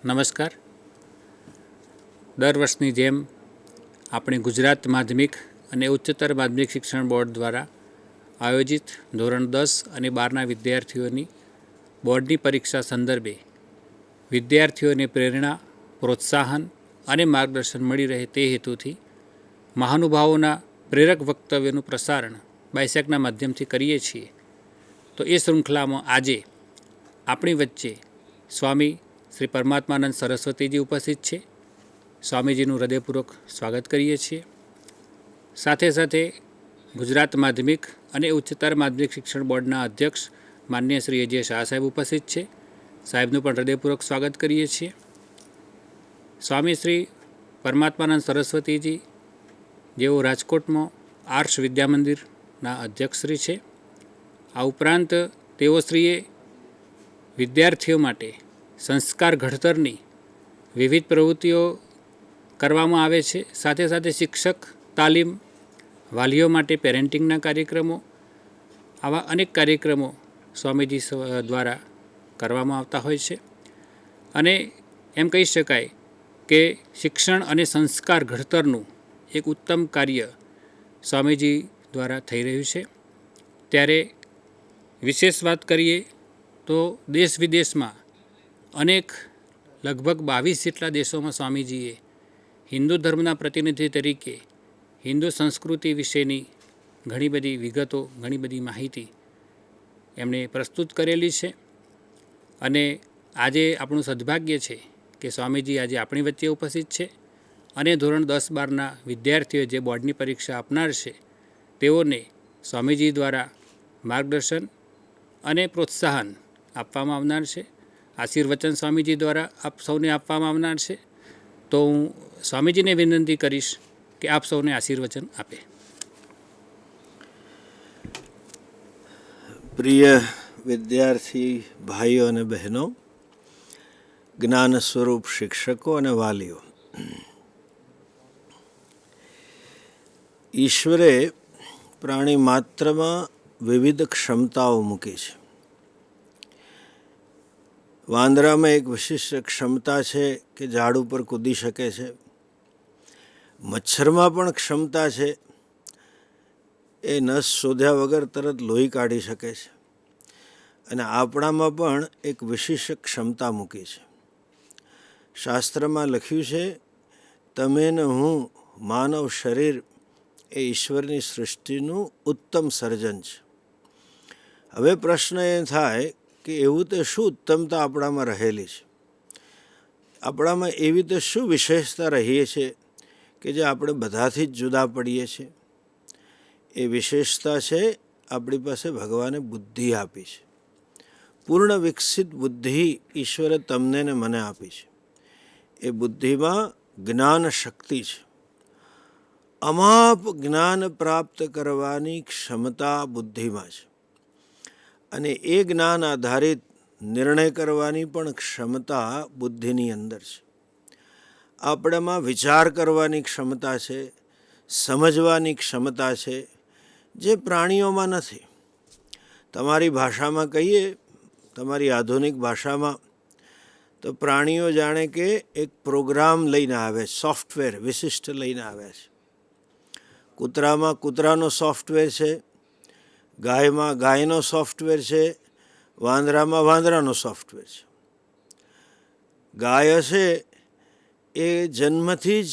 નમસ્કાર. દર વર્ષની જેમ આપણે ગુજરાત માધ્યમિક અને ઉચ્ચતર માધ્યમિક શિક્ષણ બોર્ડ દ્વારા આયોજિત ધોરણ 10 અને 12ના વિદ્યાર્થીઓની બોર્ડની પરીક્ષા સંદર્ભે વિદ્યાર્થીઓને પ્રેરણા, પ્રોત્સાહન અને માર્ગદર્શન મળી રહે તે હેતુથી મહાનુભાવોના પ્રેરક વક્તવ્યનું પ્રસારણ બાયસેગના માધ્યમથી કરીએ છીએ. તો એ શૃંખલામાં આજે આપણી વચ્ચે સ્વામી શ્રી પરમાત્માનંદ સરસ્વતીજી ઉપસ્થિત છે. સ્વામીજીનું હૃદયપૂર્વક સ્વાગત કરીએ છીએ. સાથે સાથે ગુજરાત માધ્યમિક અને ઉચ્ચતર માધ્યમિક શિક્ષણ બોર્ડના અધ્યક્ષ માનનીય શ્રી અજય શાહ સાહેબ ઉપસ્થિત છે. સાહેબનું પણ હૃદયપૂર્વક સ્વાગત કરીએ છીએ. સ્વામી શ્રી પરમાત્માનંદ સરસ્વતીજી જેઓ રાજકોટમાં આર્ષ વિદ્યા મંદિરના અધ્યક્ષશ્રી છે. આ ઉપરાંત તેઓશ્રીએ વિદ્યાર્થીઓ માટે સંસ્કાર ઘડતરની વિવિધ પ્રવૃત્તિઓ કરવામાં આવે છે. સાથે સાથે શિક્ષક તાલીમ, વાલીઓ માટે પેરેન્ટિંગના કાર્યક્રમો, આવા અનેક કાર્યક્રમો સ્વામીજી દ્વારા કરવામાં આવતા હોય છે. અને એમ કહી શકાય કે શિક્ષણ અને સંસ્કાર ઘડતરનું એક ઉત્તમ કાર્ય સ્વામીજી દ્વારા થઈ રહ્યું છે. ત્યારે વિશેષ વાત કરીએ તો દેશ વિદેશમાં અનેક લગભગ 22 જેટલા દેશોમાં સ્વામીજીએ હિન્દુ ધર્મના પ્રતિનિધિ તરીકે હિન્દુ સંસ્કૃતિ વિશેની ઘણી બધી વિગતો, ઘણી બધી માહિતી એમણે પ્રસ્તુત કરેલી છે. અને આજે આપણું સદભાગ્ય છે કે સ્વામીજી આજે આપણી વચ્ચે ઉપસ્થિત છે અને ધોરણ 10-12ના વિદ્યાર્થીઓ જે બોર્ડની પરીક્ષા આપનાર છે તેઓને સ્વામીજી દ્વારા માર્ગદર્શન અને પ્રોત્સાહન આપવામાં આવનાર છે. આશીર્વચન સ્વામીજી દ્વારા આપ સૌને આપવામાં આવનાર છે. તો હું સ્વામીજીને વિનંતી કરીશ કે આપ સૌને આશીર્વચન આપે. પ્રિય વિદ્યાર્થી ભાઈઓ અને બહેનો, જ્ઞાન સ્વરૂપ શિક્ષકો અને વાલીઓ, ઈશ્વરે પ્રાણી માત્રમાં વિવિધ ક્ષમતાઓ મૂકી છે. વાંદરામાં એક વિશિષ્ટ ક્ષમતા છે કે ઝાડ ઉપર કૂદી શકે છે. મચ્છરમાં પણ ક્ષમતા છે, એ નસ શોધ્યા વગર તરત લોહી કાઢી શકે છે. અને આપણામાં પણ એક વિશિષ્ટ ક્ષમતા મૂકી છે. શાસ્ત્રમાં લખ્યું છે, તમે ને હું, માનવ શરીર એ ઈશ્વરની સૃષ્ટિનું ઉત્તમ સર્જન છે. હવે પ્રશ્ન એ થાય કે એવું તે શું ઉત્તમતા આપણામાં રહેલી છે? આપણામાં એવી તો શું વિશેષતા રહીએ છીએ કે જે આપણે બધાથી જ જુદા પડીએ છીએ? એ વિશેષતા છે, આપણી પાસે ભગવાને બુદ્ધિ આપી છે. પૂર્ણ વિકસિત બુદ્ધિ ઈશ્વરે તમને ને મને આપી છે. એ બુદ્ધિમાં જ્ઞાન શક્તિ છે. અમાપ જ્ઞાન પ્રાપ્ત કરવાની ક્ષમતા બુદ્ધિમાં છે. અને એ જ્ઞાન આધારિત નિર્ણય કરવાની પણ ક્ષમતા બુદ્ધિની અંદર છે. આપણામાં વિચાર કરવાની ક્ષમતા છે, સમજવાની ક્ષમતા છે, જે પ્રાણીઓમાં નથી. તમારી ભાષામાં કહીએ, તમારી આધુનિક ભાષામાં, તો પ્રાણીઓ જાણે કે એક પ્રોગ્રામ લઈને આવે, સોફ્ટવેર વિશિષ્ટ લઈને આવ્યા છે. કૂતરામાં કૂતરાનો સોફ્ટવેર છે, ગાયમાં ગાયનો સોફ્ટવેર છે, વાંદરામાં વાંદરાનો સોફ્ટવેર છે. ગાય હશે એ જન્મથી જ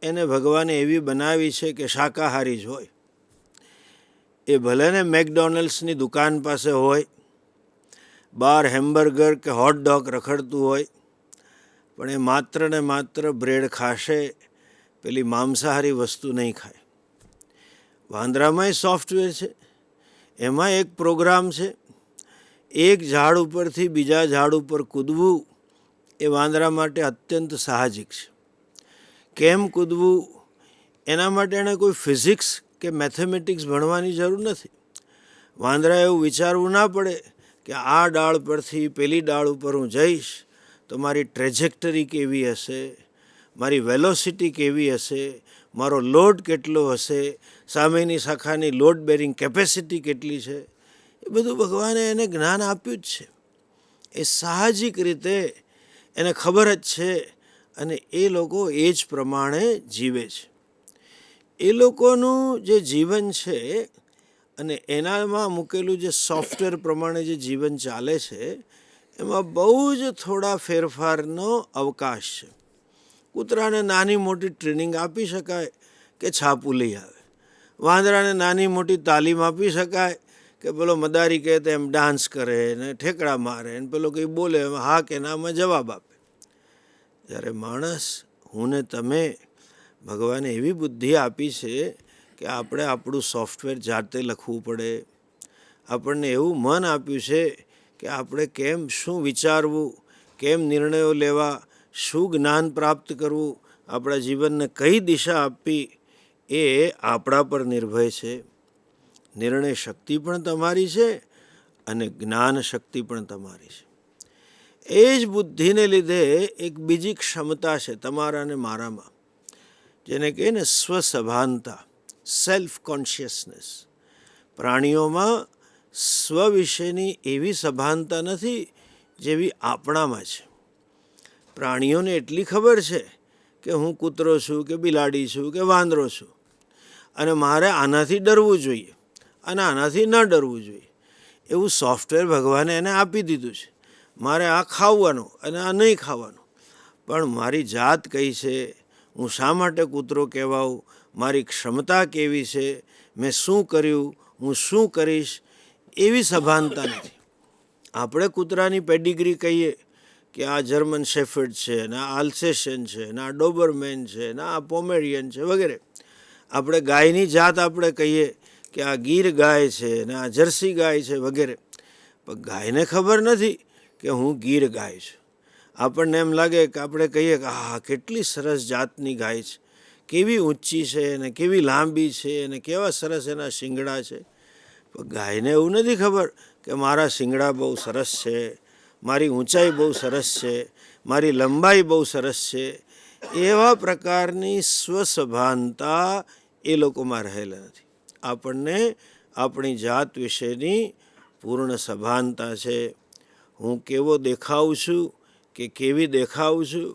એને ભગવાને એવી બનાવી છે કે શાકાહારી જ હોય. એ ભલે ને મેકડોનલ્ડ્સની દુકાન પાસે હોય, બહાર હેમ્બર્ગર કે હોટડોગ રખડતું હોય, પણ એ માત્ર ને માત્ર બ્રેડ ખાશે, પેલી માંસાહારી વસ્તુ નહીં ખાય. વાંદરામાંય સોફ્ટવેર છે, એમાં એક પ્રોગ્રામ છે. એક ઝાડ ઉપરથી બીજા ઝાડ ઉપર કૂદવું એ વાંદરા માટે અત્યંત સાહજિક છે. કેમ કૂદવું એના માટે એણે કોઈ ફિઝિક્સ કે મેથેમેટિક્સ ભણવાની જરૂર નથી. વાંદરા એવું વિચારવું ના પડે કે આ ડાળ પરથી પેલી ડાળ ઉપર હું જઈશ તો મારી ટ્રેજેક્ટરી કેવી હશે, મારી વેલોસિટી કેવી હશે, મારો લોડ કેટલો હશે, સામેની શાખાની લોડ બેરિંગ કેપેસિટી કેટલી છે. એ બધું ભગવાને એને જ્ઞાન આપ્યું જ છે. એ સાહજિક રીતે એને ખબર જ છે અને એ લોકો એ જ પ્રમાણે જીવે છે. એ લોકોનું જે જીવન છે અને એનામાં મૂકેલું જે સોફ્ટવેર પ્રમાણે જે જીવન ચાલે છે એમાં બહુ જ થોડા ફેરફારનો અવકાશ છે. કૂતરાને નાની મોટી ટ્રેનિંગ આપી શકાય કે છાપું લઈ આવે. વાંદરાને નાની મોટી તાલીમ આપી શકાય કે પેલો મદારી કહે તો એમ ડાન્સ કરે ને ઠેકડા મારે ને પેલો કંઈ બોલે એમ હા કે નામાં જવાબ આપે. જ્યારે માણસ, હું ને તમે, ભગવાને એવી બુદ્ધિ આપી છે કે આપણે આપણું સોફ્ટવેર જાતે લખવું પડે. આપણને એવું મન આપ્યું છે કે આપણે કેમ શું વિચારવું, કેમ નિર્ણયો લેવા, શું જ્ઞાન પ્રાપ્ત કરવું, આપણા જીવનને કઈ દિશા આપવી, એ આપણા પર નિર્ભય છે. નિર્ણય શક્તિ પણ તમારી છે અને જ્ઞાન શક્તિ પણ તમારી છે. એ જ બુદ્ધિને લીધે એક બીજી ક્ષમતા છે તમારા અને મારામાં, જેને કહે ને સ્વસભાનતા, સેલ્ફ કોન્શિયસનેસ. પ્રાણીઓમાં સ્વ વિશેની એવી સભાનતા નથી જેવી આપણામાં છે. પ્રાણીઓને એટલી ખબર છે કે હું કૂતરો છું કે બિલાડી છું કે વાંદરો છું અને મારે આનાથી ડરવું જોઈએ અને આનાથી ન ડરવું જોઈએ. એવું સોફ્ટવેર ભગવાને એને આપી દીધું છે. મારે આ ખાવાનું અને આ નહીં ખાવાનું. પણ મારી જાત કઈ છે, હું શા માટે કૂતરો કહેવાઉં, મારી ક્ષમતા કેવી છે, મેં શું કર્યું, હું શું કરીશ, એવી સભાનતા નથી. આપણે કૂતરાની પેડિગ્રી કહીએ કે આ જર્મન શેફર્ડ છે ને આ આલ્સેશિયન છે ને આ ડોબરમેન છે ને આ પોમેરિયન છે વગેરે. આપણે ગાયની જાત આપણે કહીએ કે આ ગીર ગાય છે ને આ જર્સી ગાય છે વગેરે. પણ ગાયને ખબર નથી કે હું ગીર ગાય છું. આપણને એમ લાગે કે આપણે કહીએ કે હા કેટલી સરસ જાતની ગાય છે, કેવી ઊંચી છે અને કેવી લાંબી છે અને કેવા સરસ એના શિંગડા છે. પણ ગાયને એવું નથી ખબર કે મારા શિંગડા બહુ સરસ છે, મારી ઊંચાઈ બહુ સરસ છે, મારી લંબાઈ બહુ સરસ છે. એવા પ્રકારની સ્વસભાનતા એ લોકોમાં રહેલા નથી. આપણને આપણી જાત વિશેની પૂર્ણ સભાનતા છે. હું કેવો દેખાઉં છું કે કેવી દેખાઉં છું,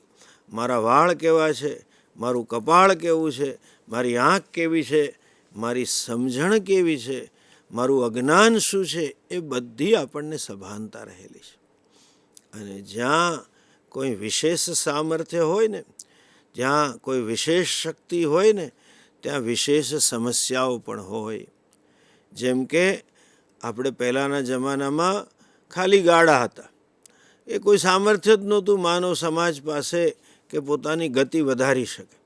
મારા વાળ કેવા છે, મારું કપાળ કેવું છે, મારી આંખ કેવી છે, મારી સમજણ કેવી છે, મારું અજ્ઞાન શું છે, એ બધી આપણને સભાનતા રહેલી છે. અને જ્યાં કોઈ વિશેષ સામર્થ્ય હોય ને, જ્યાં કોઈ વિશેષ શક્તિ હોય ને, ત્યાં વિશેષ સમસ્યાઓ પણ હોય. જેમ કે આપણે પહેલાંના જમાનામાં ખાલી ગાડા હતા. એ કોઈ સામર્થ્ય જ નહોતું માનવ સમાજ પાસે કે પોતાની ગતિ વધારી શકે.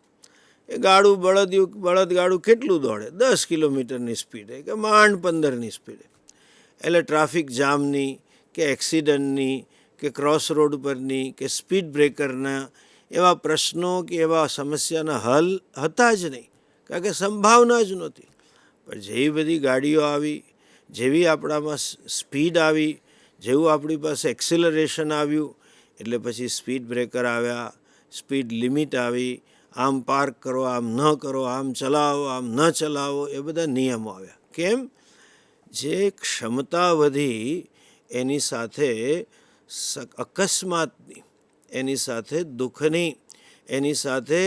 એ ગાડું બળદગાડું કેટલું દોડે, 10 કિલોમીટરની સ્પીડે કે માંડ 15ની સ્પીડે. એટલે ટ્રાફિક જામની કે એક્સિડન્ટની કે ક્રોસ રોડ પરની કે સ્પીડ બ્રેકરના એવા પ્રશ્નો કે એવા સમસ્યાના હલ હતા જ નહીં, કારણ કે સંભાવના જ નહોતી. પણ જેવી બધી ગાડીઓ આવી, જેવી આપણામાં સ્પીડ આવી, જેવું આપણી પાસે એક્સિલરેશન આવ્યું, એટલે પછી સ્પીડ બ્રેકર આવ્યા, સ્પીડ લિમિટ આવી, આમ પાર્ક કરો, આમ ન કરો, આમ ચલાવો, આમ ન ચલાવો, એ બધા નિયમો આવ્યા. કેમ? જે ક્ષમતા વધી એની સાથે અકસ્માતની, એની સાથે દુઃખની, એની સાથે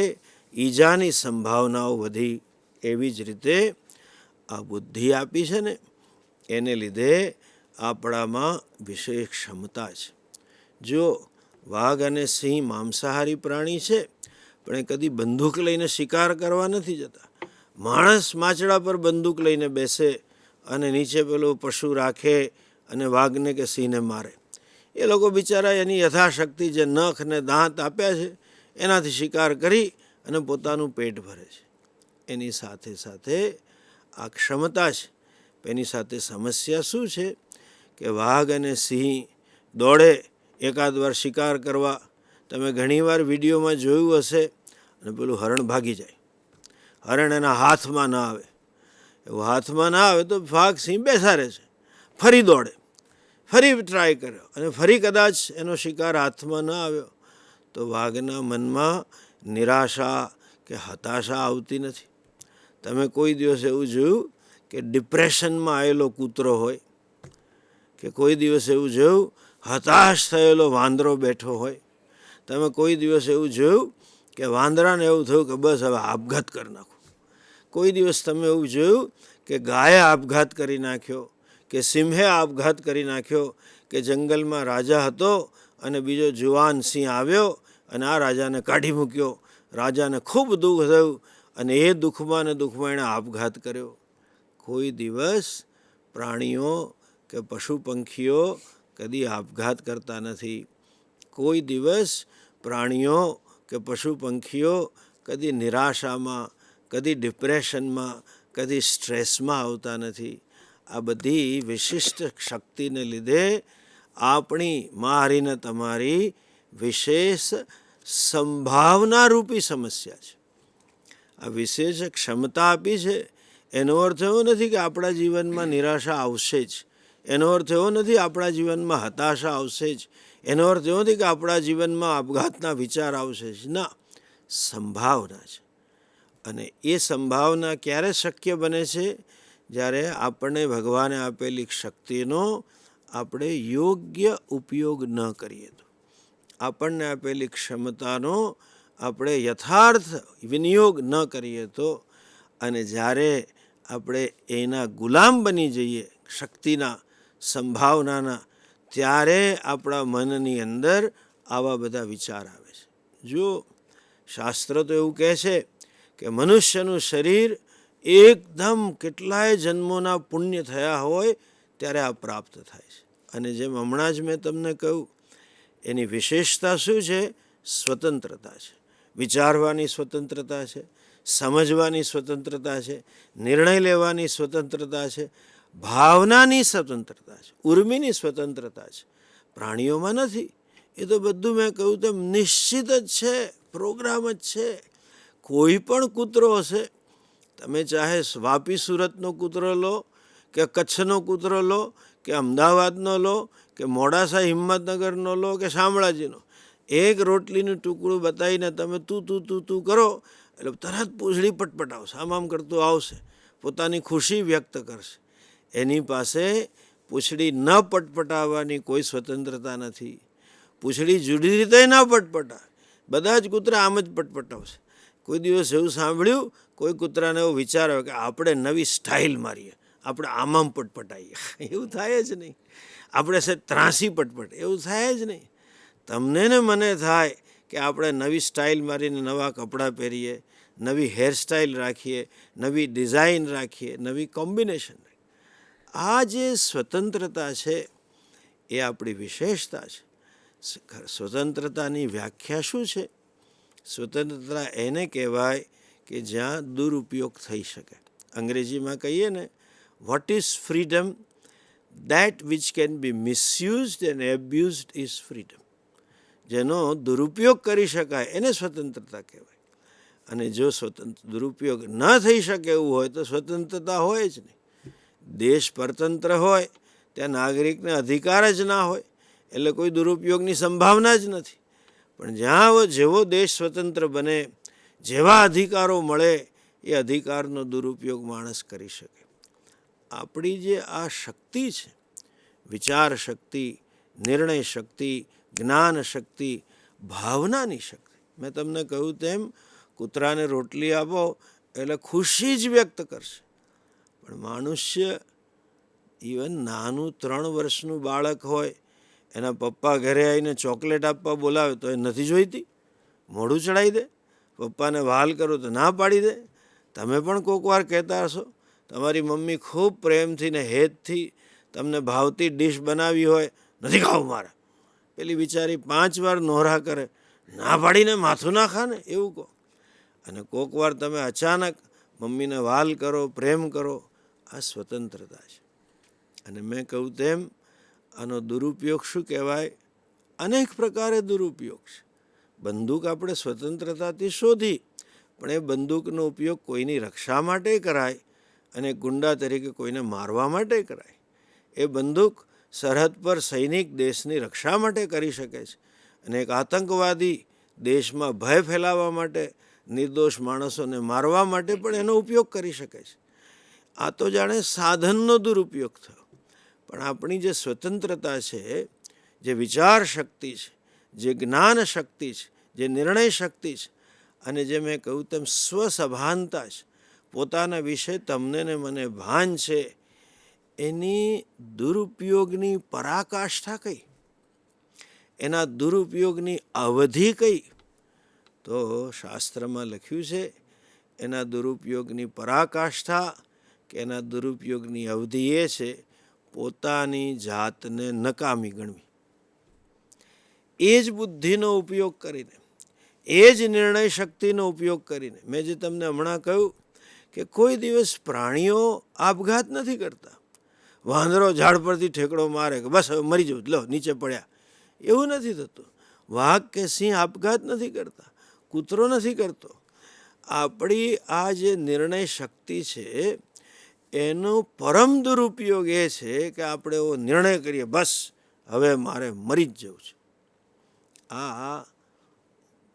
ઈજાની સંભાવનાઓ વધી. એવી જ રીતે આ બુદ્ધિ આપી છે ને, એને લીધે આપણામાં વિશેષ ક્ષમતા છે. જો વાઘ અને સિંહ માંસાહારી પ્રાણી છે, પણ એ કદી બંદૂક લઈને શિકાર કરવા નથી જતા. માણસ માચડા પર બંદૂક લઈને બેસે અને નીચે પેલું પશુ રાખે અને વાઘને કે સિંહને મારે. એ લોકો બિચારા એની યથાશક્તિ જે નખ ને દાંત આપ્યા છે એનાથી શિકાર કરી અને પોતાનું પેટ ભરે છે. એની સાથે સાથે આ ક્ષમતા છે. એની સાથે સમસ્યા શું છે કે વાઘ અને સિંહ દોડે એકાદ વાર શિકાર કરવા. તમે ઘણીવાર વિડીયોમાં જોયું હશે, અને પેલું હરણ ભાગી જાય. હરણ એના હાથમાં ના આવે. એવું હાથમાં ના આવે તો વાઘ સિંહ બેસાડે છે, ફરી દોડે, ફરી ટ્રાય કર્યો અને ફરી કદાચ એનો શિકાર હાથમાં ન આવ્યો તો વાઘના મનમાં નિરાશા કે હતાશા આવતી નથી. તમે કોઈ દિવસ એવું જોયું કે ડિપ્રેશનમાં આવેલો કૂતરો હોય, કે કોઈ દિવસ એવું જોયું હતાશ થયેલો વાંદરો બેઠો હોય? તમે કોઈ દિવસ એવું જોયું કે વાંદરાને એવું થયું કે બસ હવે આપઘાત કરી નાખો? કોઈ દિવસ તમે એવું જોયું કે ગાયે આપઘાત કરી નાખ્યો, કે સિંહે આપઘાત કરી નાખ્યો, કે જંગલમાં રાજા હતો અને બીજો જુવાન સિંહ આવ્યો અને આ રાજાને કાઢી મૂક્યો? રાજાને ખૂબ દુઃખ થયું અને એ દુઃખમાં ને દુઃખમાં એણે આપઘાત કર્યો. કોઈ દિવસ પ્રાણીઓ કે પશુ પંખીઓ કદી આપઘાત કરતા નથી. કોઈ દિવસ પ્રાણીઓ કે પશુ પંખીઓ કદી નિરાશામાં, કદી ડિપ્રેશનમાં, કદી સ્ટ્રેસમાં આવતા નથી. આ બધી વિશિષ્ટ શક્તિને લીધે આપણી, મારી ને તમારી વિશેષ સંભાવનારૂપી સમસ્યા છે. આ વિશેષ ક્ષમતા આપી છે. એનો અર્થ એવો નથી કે આપણા જીવનમાં નિરાશા આવશે જ. એનો અર્થ એવો નથી આપણા જીવનમાં હતાશા આવશે જ. એનો અર્થ એવો નથી કે આપણા જીવનમાં આપઘાતના વિચાર આવશે જ. ના, સંભાવના છે. અને એ સંભાવના ક્યારે શક્ય બને છે? જ્યારે આપણને ભગવાને આપેલી શક્તિનો આપણે યોગ્ય ઉપયોગ ન કરીએ તો. આપણને આપેલી ક્ષમતાનો આપણે યથાર્થ વિનિયોગ ન કરીએ તો, અને જ્યારે આપણે એના ગુલામ બની જઈએ શક્તિના, સંભાવનાના, ત્યારે આપણા મનની અંદર આવા બધા વિચાર આવે છે. જો શાસ્ત્ર તો એવું કહે છે કે મનુષ્યનું શરીર એકદમ કેટલાય જન્મોના પુણ્ય થયા હોય ત્યારે આ પ્રાપ્ત થાય છે. અને જેમ હમણાં જ મેં તમને કહ્યું, એની વિશેષતા શું છે? સ્વતંત્રતા છે. વિચારવાની સ્વતંત્રતા છે, સમજવાની સ્વતંત્રતા છે, નિર્ણય લેવાની સ્વતંત્રતા છે, ભાવનાની સ્વતંત્રતા છે, ઉર્મિની સ્વતંત્રતા છે. પ્રાણીઓમાં નથી. એ તો બધું મેં કહ્યું તેમ નિશ્ચિત જ છે, પ્રોગ્રામ જ છે. કોઈ પણ કૂતરો હશે, તમે ચાહે વાપી સુરતનો કૂતરો લો, કે કચ્છનો કૂતરો લો, કે અમદાવાદનો લો, કે મોડાસા હિંમતનગરનો લો, કે શામળાજીનો, એક રોટલીનું ટુકડું બતાવીને તમે તું કરો એટલે તરત પૂંછડી પટપટાવશે, આમ કરતું આવશે, પોતાની ખુશી વ્યક્ત કરશે. એની પાસે પૂંછડી ન પટપટાવવાની કોઈ સ્વતંત્રતા નથી. પૂંછડી જુદી રીતે ન પટપટાવે. બધા જ કૂતરા આમ જ પટપટાવશે. કોઈ દિવસ એવું સાંભળ્યું કોઈ કૂતરાને એવો વિચાર આવે કે આપણે નવી સ્ટાઇલ મારીએ, આપણે આમ પટપટાઈએ? એવું થાય જ નહીં. આપણે છે ત્રાસી પટપટ, એવું થાય જ નહીં. તમને ને મને થાય કે આપણે નવી સ્ટાઇલ મારીને નવા કપડાં પહેરીએ, નવી હેરસ્ટાઇલ રાખીએ, નવી ડિઝાઇન રાખીએ, નવી કોમ્બિનેશન. આ જે સ્વતંત્રતા છે એ આપણી વિશેષતા છે. સ્વતંત્રતાની વ્યાખ્યા શું છે? સ્વતંત્રતા એને કહેવાય કે જ્યાં દુરુપયોગ થઈ શકે. અંગ્રેજીમાં કહીએ ને, what is freedom? That which can be misused and abused is freedom. જેનો દુરુપયોગ કરી શકાય એને સ્વતંત્રતા કહેવાય. અને જો દુરુપયોગ ન થઈ શકે એવું હોય તો સ્વતંત્રતા હોય જ નહીં. દેશ પરતંત્ર હોય, ત્યાં નાગરિકને અધિકાર જ ના હોય, એટલે કોઈ દુરુપયોગની સંભાવના જ નથી. પણ જ્યાં જેવો દેશ સ્વતંત્ર બને, જેવા અધિકારો મળે, એ અધિકારનો દુરુપયોગ માણસ કરી શકે. આપણી જે આ શક્તિ છે, વિચાર શક્તિ, નિર્ણય શક્તિ, જ્ઞાન શક્તિ, ભાવનાની શક્તિ, મેં તમને કહ્યું તેમ કૂતરાને રોટલી આપો એટલે ખુશી જ વ્યક્ત કરશે. પણ મનુષ્ય, ઇવન નાનું 3 વર્ષનું બાળક હોય, એના પપ્પા ઘરે આવીને ચોકલેટ આપવા બોલાવે તો એ નથી જોઈતી, મોઢું ચડાવી દે. પપ્પાને વહાલ કરો તો ના પાડી દે. તમે પણ કોઈક વાર કહેતા હશો, તમારી મમ્મી ખૂબ પ્રેમથી ને હેતથી તમને ભાવતી ડીશ બનાવી હોય, નથી ખાવું મારે, પેલી બિચારી 5 વાર નોરા કરે, ના પાડીને માથું ના ખા ને, એવું કહો. અને કોઈક વાર તમે અચાનક મમ્મીને વહાલ કરો, પ્રેમ કરો. આ સ્વતંત્રતા છે. અને મેં કહ્યું તેમ આનો દુરુપયોગ શું કહેવાય? અનેક પ્રકારે દુરુપયોગ છે. બંદૂક આપણે સ્વતંત્રતાથી શોધી, પણ એ બંદૂકનો ઉપયોગ કોઈની રક્ષા માટે કરાય અને ગુંડા તરીકે કોઈને મારવા માટે કરાય. એ બંદૂક સરહદ પર સૈનિક દેશની રક્ષા માટે કરી શકે છે, અને એક આતંકવાદી દેશમાં ભય ફેલાવવા માટે, નિર્દોષ માણસોને મારવા માટે પણ એનો ઉપયોગ કરી શકે છે. આ તો જાણે સાધનનો દુરુપયોગ થયો. પણ આપણી જે સ્વતંત્રતા છે, જે વિચાર શક્તિ છે, જે જ્ઞાન શક્તિ છે, જે નિર્ણય શક્તિ છે, અને જે મેં કહ્યું તેમ સ્વસભાનતા છે, પોતાના વિશે તમને ને મને ભાન છે, એની દુરુપયોગની પરાકાષ્ઠા કઈ, એના દુરુપયોગની અવધિ કઈ? તો શાસ્ત્રમાં લખ્યું છે એના દુરુપયોગની પરાકાષ્ઠા કે એના દુરુપયોગની અવધિ એ છે પોતાની જાતને નકામી ગણવી. એ જ બુદ્ધિનો ઉપયોગ કરીને, એ જ નિર્ણય શક્તિનો ઉપયોગ કરીને, મેં જે તમને હમણાં કહ્યું કે કોઈ દિવસ પ્રાણીઓ આપઘાત નથી કરતા. વાંદરો ઝાડ પરથી ઠેકડો મારે કે બસ હવે મરી જવું, લો નીચે પડ્યા, એવું નથી થતું. વાઘ કે સિંહ આપઘાત નથી કરતા, કૂતરો નથી કરતો. આપણી આ જે નિર્ણય શક્તિ છે એનો પરમ દુરુપયોગ એ છે કે આપણે એવો નિર્ણય કરીએ બસ હવે મારે મરી જ જવું છે. આ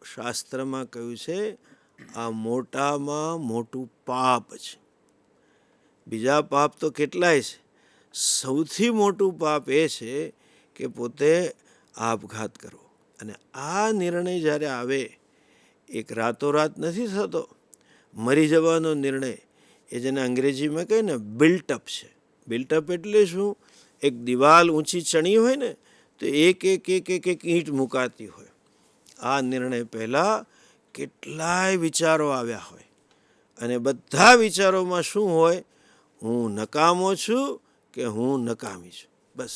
શાસ્ત્રમાં કહ્યું છે આ મોટામાં મોટું પાપ છે. બીજા પાપ તો કેટલાય છે, સૌથી મોટું પાપ એ છે કે પોતે આપઘાત કરવો. અને આ નિર્ણય જ્યારે આવે, એક રાતોરાત નથી થતો. મરી જવાનો નિર્ણય એ જેને અંગ્રેજીમાં કહે ને બિલ્ટઅપ છે. બિલ્ટઅપ એટલે શું? એક દિવાલ ઊંચી ચણી હોય ને તો એક એક એક એક એક ઈંટ મુકાતી હોય. આ નિર્ણય પહેલાં કેટલાય વિચારો આવ્યા હોય અને બધા વિચારોમાં શું હોય? હું નકામો છું કે હું નકામી છું. બસ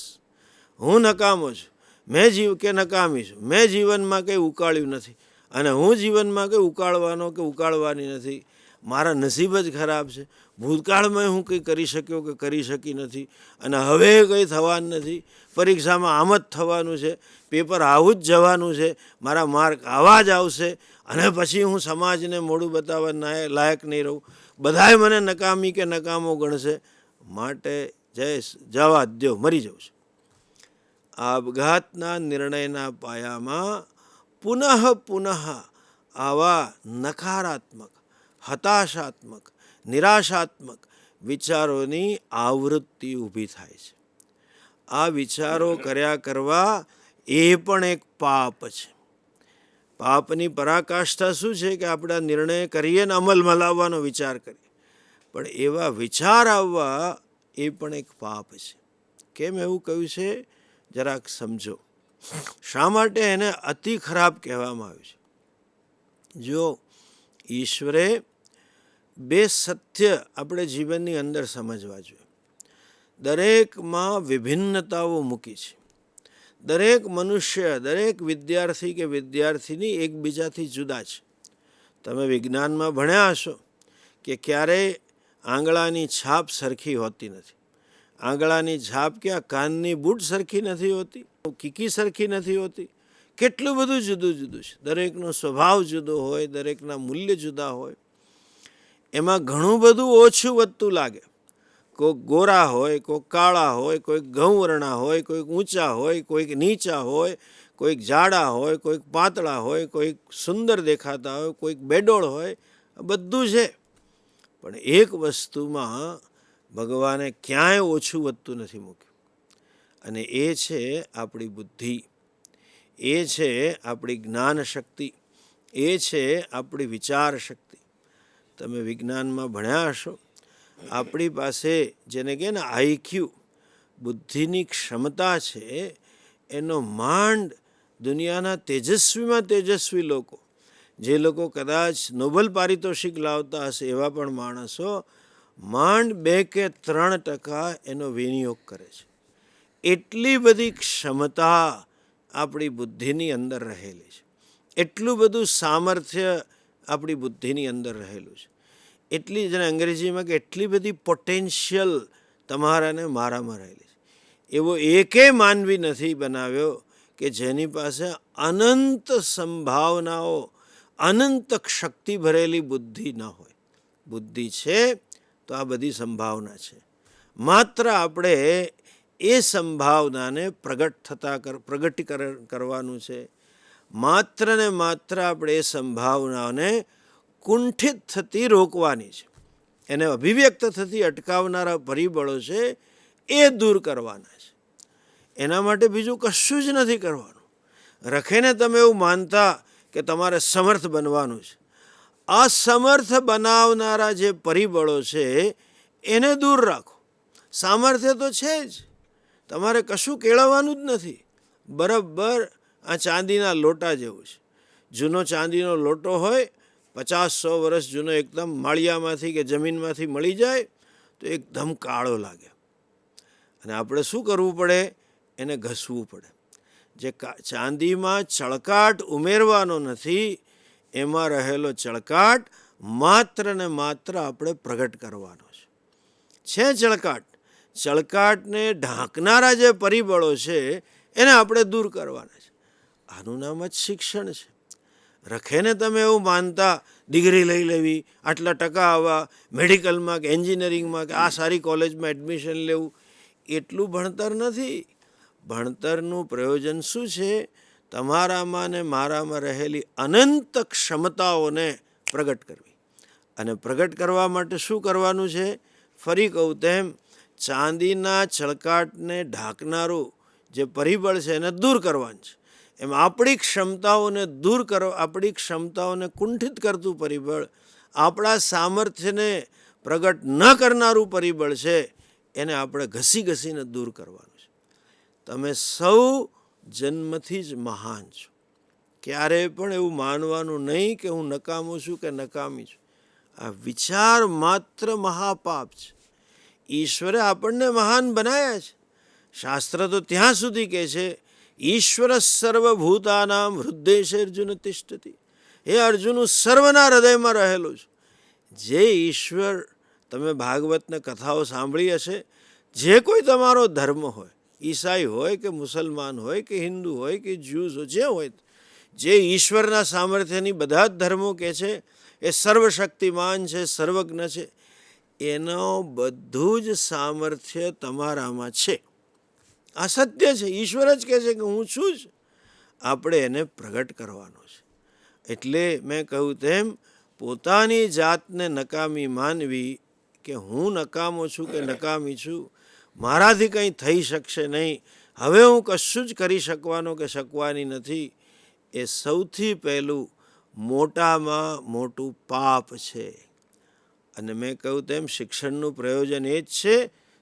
હું નકામો છું, મેં નકામી છું, મેં જીવનમાં કંઈ ઉકાળ્યું નથી અને હું જીવનમાં કંઈ ઉકાળવાનો કે ઉકાળવાની નથી. મારા નસીબ જ ખરાબ છે. ભૂતકાળમાં હું કંઈ કરી શક્યો કે કરી શકી નથી અને હવે કંઈ થવાનું નથી. પરીક્ષામાં આમ જ થવાનું છે, પેપર આવું જ જવાનું છે, મારા માર્ક આવા જ આવશે અને પછી હું સમાજને મોઢું બતાવવા લાયક નહીં રહું. બધાય મને નકામી કે નકામો ગણશે, માટે જવા દો, મરી જવું છે. આપઘાતના નિર્ણયના પાયામાં પુનઃ પુનઃ આવા નકારાત્મક, હતાશાત્મક, નિરાશાત્મક વિચારોની આવૃત્તિ ઊભી થાય છે. આ વિચારો કર્યા કરવા એ પણ એક પાપ છે. પાપની પરાકાષ્ઠા શું છે કે આપણે નિર્ણય કરીએ ને અમલમાં લાવવાનો વિચાર કરીએ, પણ એવા વિચાર આવવા એ પણ એક પાપ છે. કેમ એવું કહ્યું છે જરાક સમજો. શા માટે એને અતિ ખરાબ કહેવામાં આવ્યું છે? જો ઈશ્વરે બે સત્ય આપણે જીવનની અંદર સમજવા જોઈએ. દરેકમાં વિભિન્નતાઓ મૂકી છે. દરેક મનુષ્ય, દરેક વિદ્યાર્થી કે વિદ્યાર્થીની એકબીજાથી જુદા છે. તમે વિજ્ઞાનમાં ભણ્યા હશો કે ક્યારેય આંગળાની છાપ સરખી હોતી નથી. આંગળાની છાપ ક્યાં? કાનની બૂટ સરખી નથી હોતી, કીકી સરખી નથી હોતી. કેટલું બધું જુદું જુદું છે. દરેકનો સ્વભાવ જુદો હોય, દરેકના મૂલ્ય જુદા હોય. એમાં ઘણું બધું ઓછું વધતું લાગે. કોઈક ગોરા હોય, કોઈક કાળા હોય, કોઈક ઘઉંવર્ણા હોય, કોઈક ઊંચા હોય, કોઈક નીચા હોય, કોઈક જાડા હોય, કોઈક પાતળા હોય, કોઈક સુંદર દેખાતા હોય, કોઈક બેડોળ હોય. બધું છે. પણ એક વસ્તુમાં ભગવાને ક્યાંય ઓછું વધતું નથી મૂક્યું, અને એ છે આપણી બુદ્ધિ, એ છે આપણી જ્ઞાન શક્તિ, એ છે આપણી વિચાર શક્તિ. તમે વિજ્ઞાનમાં ભણ્યા હશો, આપણી પાસે જેને કહે ને આઈક્યુ, બુદ્ધિની ક્ષમતા છે, એનો માંડ દુનિયાના તેજસ્વીમાં તેજસ્વી લોકો, જે લોકો કદાચ નોબેલ પારિતોષિક લાવતા હશે એવા પણ માણસો, માંડ 2 કે 3% એનો વિનિયોગ કરે છે. એટલી બધી ક્ષમતા આપણી બુદ્ધિની અંદર રહેલી છે. એટલું બધું સામર્થ્ય આપણી બુદ્ધિની અંદર રહેલું છે. એટલી જેને અંગ્રેજીમાં કે એટલી બધી પોટેન્શિયલ તમારાને મારામાં રહેલી છે. એવો એકેય માનવી નથી બનાવ્યો કે જેની પાસે અનંત સંભાવનાઓ, અનંત શક્તિ ભરેલી બુદ્ધિ ન હોય. બુદ્ધિ છે તો આ બધી સંભાવના છે. માત્ર આપણે એ સંભાવનાને પ્રગટીકરણ કરવાનું છે. માત્ર ને માત્ર આપણે એ સંભાવનાઓને કુંઠિત થતી રોકવાની છે. એને અભિવ્યક્ત થતી અટકાવનારા પરિબળો છે એ દૂર કરવાના છે. એના માટે બીજું કશું જ નથી કરવાનું. રખેને તમે એવું માનતા કે તમારે સમર્થ બનવાનું છે. અસમર્થ બનાવનારા જે પરિબળો છે એને દૂર રાખો. સામર્થ્ય તો છે જ, તમારે કશું કેળવવાનું જ નથી. બરાબર આ ચાંદીના લોટા જેવું છે. જૂનો ચાંદીનો લોટો હોય, 50-100 વર્ષ જૂનો, એકદમ માળિયામાંથી કે જમીનમાંથી મળી જાય તો એકદમ કાળો લાગે. અને આપણે શું કરવું પડે? એને ઘસવું પડે. જે ચાંદીમાં ચળકાટ ઉમેરવાનો નથી, એમાં રહેલો ચળકાટ માત્ર ને માત્ર આપણે પ્રગટ કરવાનો છે. ચળકાટ, ચળકાટને ઢાંકનારા જે પરિબળો છે એને આપણે દૂર કરવાના છે. આનું નામ જ શિક્ષણ છે. રખેને તમે એવું માનતા ડિગ્રી લઈ લેવી, આટલા ટકા આવવા, મેડિકલમાં કે એન્જિનિયરિંગમાં કે આ સારી કોલેજમાં એડમિશન લેવું, એટલું ભણતર નથી. ભણતરનું પ્રયોજન શું છે? તમારામાં ને મારામાં રહેલી અનંત ક્ષમતાઓને પ્રગટ કરવી. અને પ્રગટ કરવા માટે શું કરવાનું છે? ફરી કહું તેમ, ચાંદીના ચળકાટને ઢાંકનારું જે પરિબળ છે એને દૂર કરવાનું છે. એમ આપણી ક્ષમતાઓને દૂર કરવા, આપણી ક્ષમતાઓને કુંઠિત કરતું પરિબળ, આપણા સામર્થ્યને પ્રગટ ન કરનારું પરિબળ છે, એને આપણે ઘસી ઘસીને દૂર કરવાનું છે. તમે સૌ જન્મથી જ મહાન છો. ક્યારેય પણ એવું માનવાનું નહીં કે હું નકામો છું કે નકામી છું. આ વિચાર માત્ર મહાપાપ છે. ઈશ્વરે આપણને મહાન બનાવ્યા છે. શાસ્ત્ર તો ત્યાં સુધી કહે છે, ઈશ્વર સર્વભૂતાનામ હૃદય અર્જુન તિષ્ઠતિ. હે અર્જુન, હું સર્વના હૃદયમાં રહેલો છું. જે ઈશ્વર, તમે ભાગવતને કથાઓ સાંભળી હશે, જે કોઈ તમારો ધર્મ હોય, ઈસાઈ હોય કે મુસલમાન હોય કે હિન્દુ હોય કે જ્યુઝ હોય, જે હોય, જે ઈશ્વરના સામર્થ્યની બધા જ ધર્મો કહે છે એ સર્વશક્તિમાન છે, સર્વજ્ઞ છે, એનો બધું જ સામર્થ્ય તમારામાં છે. આ સત્ય છે. ઈશ્વર જ કહે છે કે હું છું જ. આપણે એને પ્રગટ કરવાનો છે. એટલે મેં કહ્યું તેમ, પોતાની જાતને નકામી માનવી કે હું નકામો છું કે નકામી છું, મારાથી કંઈ થઈ શકશે નહીં, હવે હું કશું જ કરી શકવાનો કે શકવાની નથી, એ સૌથી પહેલું મોટામાં મોટું પાપ છે. અને મેં કહ્યું તેમ, શિક્ષણનું પ્રયોજન એ જ છે,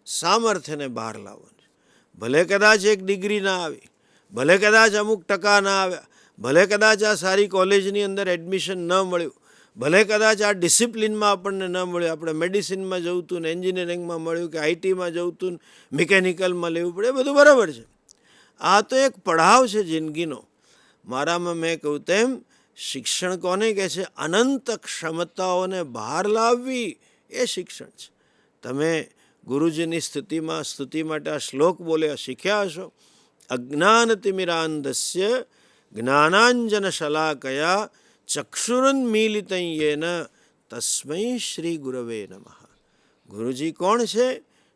સામર્થ્યને બહાર લાવવાનું. ભલે કદાચ એક ડિગ્રી ના આવી, ભલે કદાચ અમુક ટકા ના આવ્યા, ભલે કદાચ આ સારી કોલેજની અંદર એડમિશન ન મળ્યું, ભલે કદાચ આ ડિસિપ્લિનમાં આપણને ન મળ્યું, આપણે મેડિસિનમાં જવું હતું ને એન્જિનિયરિંગમાં મળ્યું કે આઈટીમાં જવું હતું ને મિકેનિકલમાં લેવું પડે, એ બધું બરાબર છે. આ તો એક પડાવ છે જિંદગીનો. મારામાં મેં કહ્યું તેમ, શિક્ષણ કોને કહે છે? અનંત ક્ષમતાઓને બહાર લાવવી, એ શિક્ષણ છે. તમે ગુરુજીની સ્તુતિ માટે આ શ્લોક બોલ્યા શીખ્યા હશો. અજ્ઞાનતિમિરાંધસ્ય જ્ઞાનાંજન શલાકયા ચક્ષુરુન્મીલિતં યેન તસ્મૈ શ્રી ગુરવે નમઃ. ગુરુજી કોણ છે?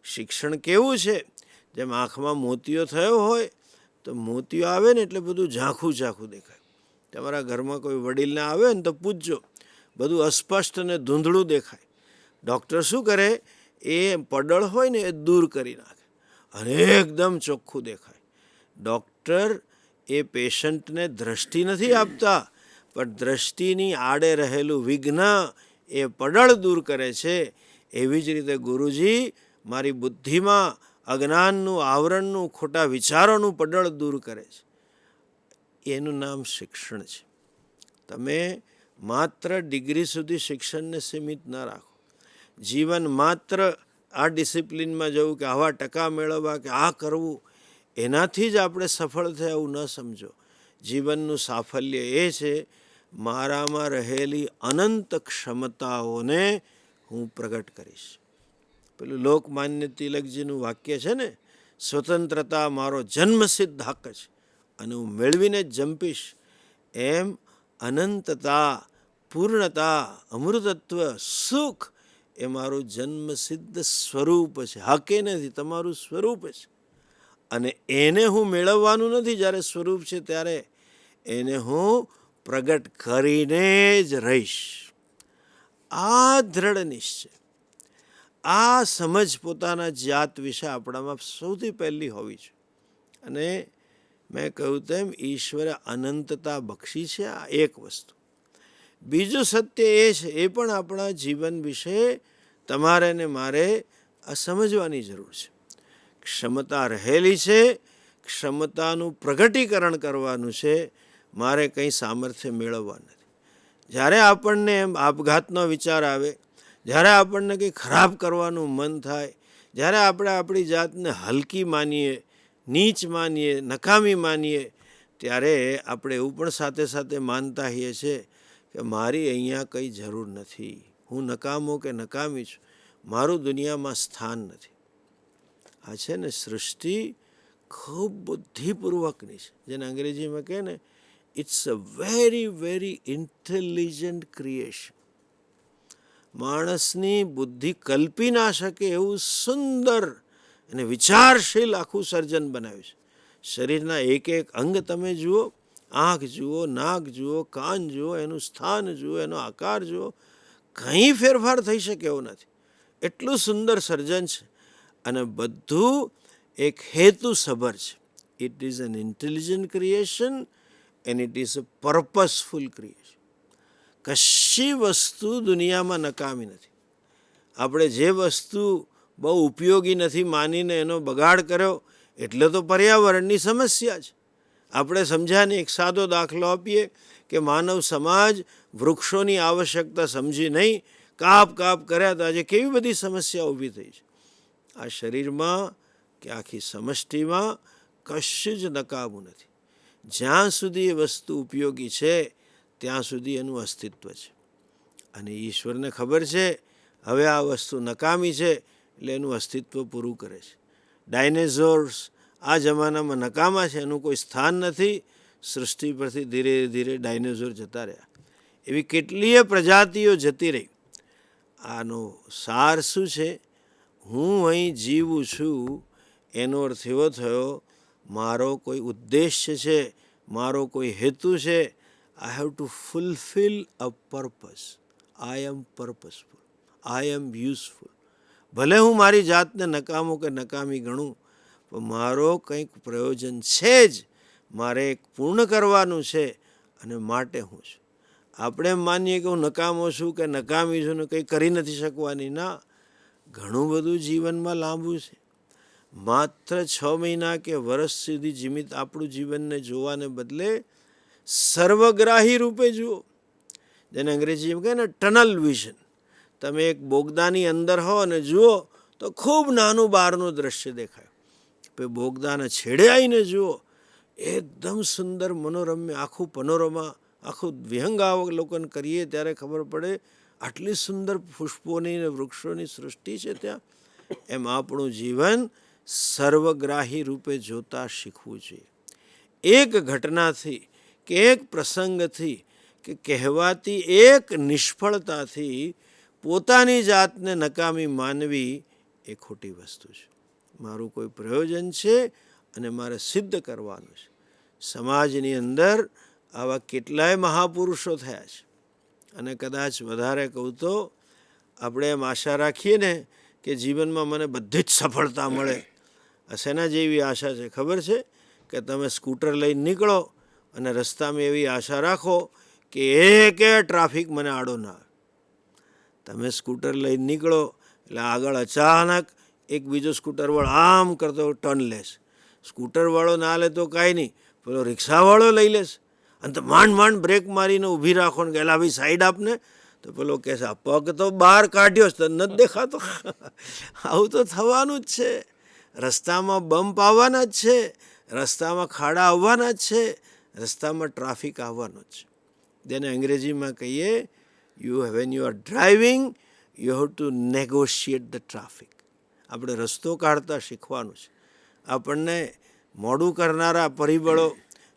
શિક્ષણ કેવું છે? જેમ આંખમાં મોતિયો થયો હોય તો મોતિયો આવે ને એટલે બધું ઝાંખું ઝાંખું દેખાય. તમારા ઘરમાં કોઈ વડીલને આવે ને તો પૂછજો, બધું અસ્પષ્ટ અને ધૂંધળું દેખાય. ડૉક્ટર શું કરે? એ પડળ હોય ને એ દૂર કરી નાખે અને એકદમ ચોખ્ખું દેખાય. ડૉક્ટર એ પેશન્ટને દ્રષ્ટિ નથી આપતા, પણ દ્રષ્ટિની આડે રહેલું વિઘ્ન, એ પડળ દૂર કરે છે. એવી જ રીતે ગુરુજી મારી બુદ્ધિમાં અજ્ઞાનનું, આવરણનું, ખોટા વિચારોનું પડળ દૂર કરે છે. એનું નામ શિક્ષણ છે. તમે માત્ર ડિગ્રી સુધી શિક્ષણને સીમિત ન રાખો. જીવન માત્ર આ ડિસિપ્લિનમાં જવું કે આવા ટકા મેળવવા કે આ કરવું, એનાથી જ આપણે સફળ થયા એવું ન સમજો. જીવનનું સાફલ્ય એ છે, મારામાં રહેલી અનંત ક્ષમતાઓને હું પ્રગટ કરીશ. પેલું લોકમાન્ય તિલકજીનું વાક્ય છે ને, સ્વતંત્રતા મારો જન્મસિદ્ધ હક છે અને હું મેળવીને જ જંપીશ. એમ અનંતતા, પૂર્ણતા, અમૃતત્વ, સુખ એ મારું જન્મસિદ્ધ સ્વરૂપ છે. હકે નથી, તમારું સ્વરૂપ છે. અને એને હું મેળવવાનું નથી જ્યારે સ્વરૂપ છે ત્યારે, એને હું પ્રગટ કરીને જ રહીશ. આ દ્રઢ નિશ્ચય, આ સમજ પોતાના જાત વિશે આપણામાં સૌથી પહેલી હોવી છે. અને મેં કહ્યું તેમ ઈશ્વરે અનંતતા બક્ષી છે, આ એક વસ્તુ. બીજું સત્ય એ છે, એ પણ આપણા જીવન વિશે તમારે ને મારે આ સમજવાની જરૂર છે. ક્ષમતા રહેલી છે, ક્ષમતાનું પ્રગટીકરણ કરવાનું છે, મારે કંઈ સામર્થ્ય મેળવવા નથી. જ્યારે આપણને એમ આપઘાતનો વિચાર આવે, જ્યારે આપણને કંઈ ખરાબ કરવાનું મન થાય, જ્યારે આપણે આપણી જાતને હલકી માનીએ, નીચ માનીએ, નકામી માનીએ, ત્યારે આપણે એવું પણ સાથે સાથે માનતા હોઈએ છીએ કે મારી અહીંયા કંઈ જરૂર નથી, હું નકામો કે નકામી છું, મારું દુનિયામાં સ્થાન નથી. આ છે ને સૃષ્ટિ ખૂબ બુદ્ધિપૂર્વકની છે, જેને અંગ્રેજીમાં કહે ને it's a very very intelligent creation. માણસની બુદ્ધિ કલ્પી ના શકે એવું સુંદર અને વિચારશીલ આખું સર્જન બનાવ્યું છે. શરીરના એક એક અંગ તમે જુઓ, આંખ જુઓ, નાક જુઓ, કાન જુઓ, એનું સ્થાન જુઓ, એનો આકાર જુઓ, કંઈ ફેરફાર થઈ શકે એવું નથી. એટલું સુંદર સર્જન છે અને બધું એક હેતુસભર છે. It is an intelligent creation and it is a purposeful creation. કશી વસ્તુ દુનિયામાં નકામી નથી. આપણે જે વસ્તુ બહુ ઉપયોગી નથી માનીને એનો બગાડ કર્યો એટલે તો પર્યાવરણની સમસ્યા છે. આપણે સમજ્યા નહીં. એક સાદો દાખલો આપીએ કે માનવ સમાજ વૃક્ષોની આવશ્યકતા સમજી નહીં, કાપ કાપ કર્યા તો આજે કેવી બધી સમસ્યા ઊભી થઈ છે. આ શરીરમાં કે આખી સમષ્ટિમાં કશું જ નકામું નથી. જ્યાં સુધી એ વસ્તુ ઉપયોગી છે ત્યાં સુધી એનું અસ્તિત્વ છે. અને ઈશ્વરને ખબર છે હવે આ વસ્તુ નકામી છે એટલે એનું અસ્તિત્વ પૂરું કરે છે. ડાયનેસોર્સ આ જમાનામાં નકામા છે, એનું કોઈ સ્થાન નથી. સૃષ્ટિ પરથી ધીરે ધીરે ડાયનેસોર જતા રહ્યા. એવી કેટલીય પ્રજાતિઓ જતી રહી. આનો સાર શું છે? હું અહીં જીવું છું એનો અર્થ એવો થયો મારો કોઈ ઉદ્દેશ્ય છે, મારો કોઈ હેતુ છે. I have to fulfill a purpose. I am purposeful. I am useful. ભલે હું મારી જાતને નકામો કે નકામી ગણું, પણ મારો કંઈક પ્રયોજન છે જ, મારે એક પૂર્ણ કરવાનું છે અને માટે હું છું. આપણે એમ માનીએ કે હું નકામો છું કે નકામી છું ને કંઈ કરી નથી શકવાની. ના, ઘણું બધું જીવનમાં લાંબુ છે. માત્ર 6 મહિના કે વર્ષ સુધી જીવિત આપણું જીવનને જોવાને બદલે સર્વગ્રાહી રૂપે જુઓ. જેને અંગ્રેજીમાં કહે ને ટનલ વિઝન. તમે એક બોગદાની અંદર હો અને જુઓ તો ખૂબ નાનું બહારનું દ્રશ્ય દેખાય. પછી બોગદાના છેડે આવીને જુઓ, એકદમ સુંદર મનોરમ્ય આખું પનોરમા, આખું વિહંગાવલોકન કરીએ ત્યારે ખબર પડે આટલી સુંદર પુષ્પોની અને વૃક્ષોની સૃષ્ટિ છે ત્યાં. એમ આપણું જીવન સર્વગ્રાહી રૂપે જોતા શીખવું જોઈએ. એક ઘટનાથી કે એક પ્રસંગથી કે કહેવાતી એક નિષ્ફળતાથી પોતાની જાતને નકામી માનવી એ ખોટી વસ્તુ છે. મારું કોઈ પ્રયોજન છે અને મારે સિદ્ધ કરવાનું છે. સમાજની અંદર આવા કેટલાય મહાપુરુષો થયા છે અને કદાચ વધારે કહું તો આપણે એમ આશા રાખીએ ને કે જીવનમાં મને બધી જ સફળતા મળે. આ શેના જેવી આશા છે ખબર છે? કે તમે સ્કૂટર લઈને નીકળો અને રસ્તામાં એવી આશા રાખો કે એક ટ્રાફિક મને આડો ના આવે. તમે સ્કૂટર લઈને નીકળો એટલે આગળ અચાનક એક બીજો સ્કૂટરવાળો આમ કરતો ટર્ન લેશે. સ્કૂટરવાળો ના લે તો કાંઈ નહીં, પેલો રિક્ષાવાળો લઈ લેશે અને તો માંડ બ્રેક મારીને ઊભી રાખો ને ગયેલા ભાઈ સાઈડ આપને, તો પેલો કહેશે પગ તો બહાર કાઢ્યો છે, નથી દેખાતો. આવું તો થવાનું જ છે. રસ્તામાં બમ્પ આવવાના જ છે, રસ્તામાં ખાડા આવવાના જ છે, રસ્તામાં ટ્રાફિક આવવાનો જ છે. જેને અંગ્રેજીમાં કહીએ when you are driving you have to negotiate the traffic. આપણે રસ્તો કાઢતા શીખવાનું છે. આપણને મોડું કરનારા પરિબળો,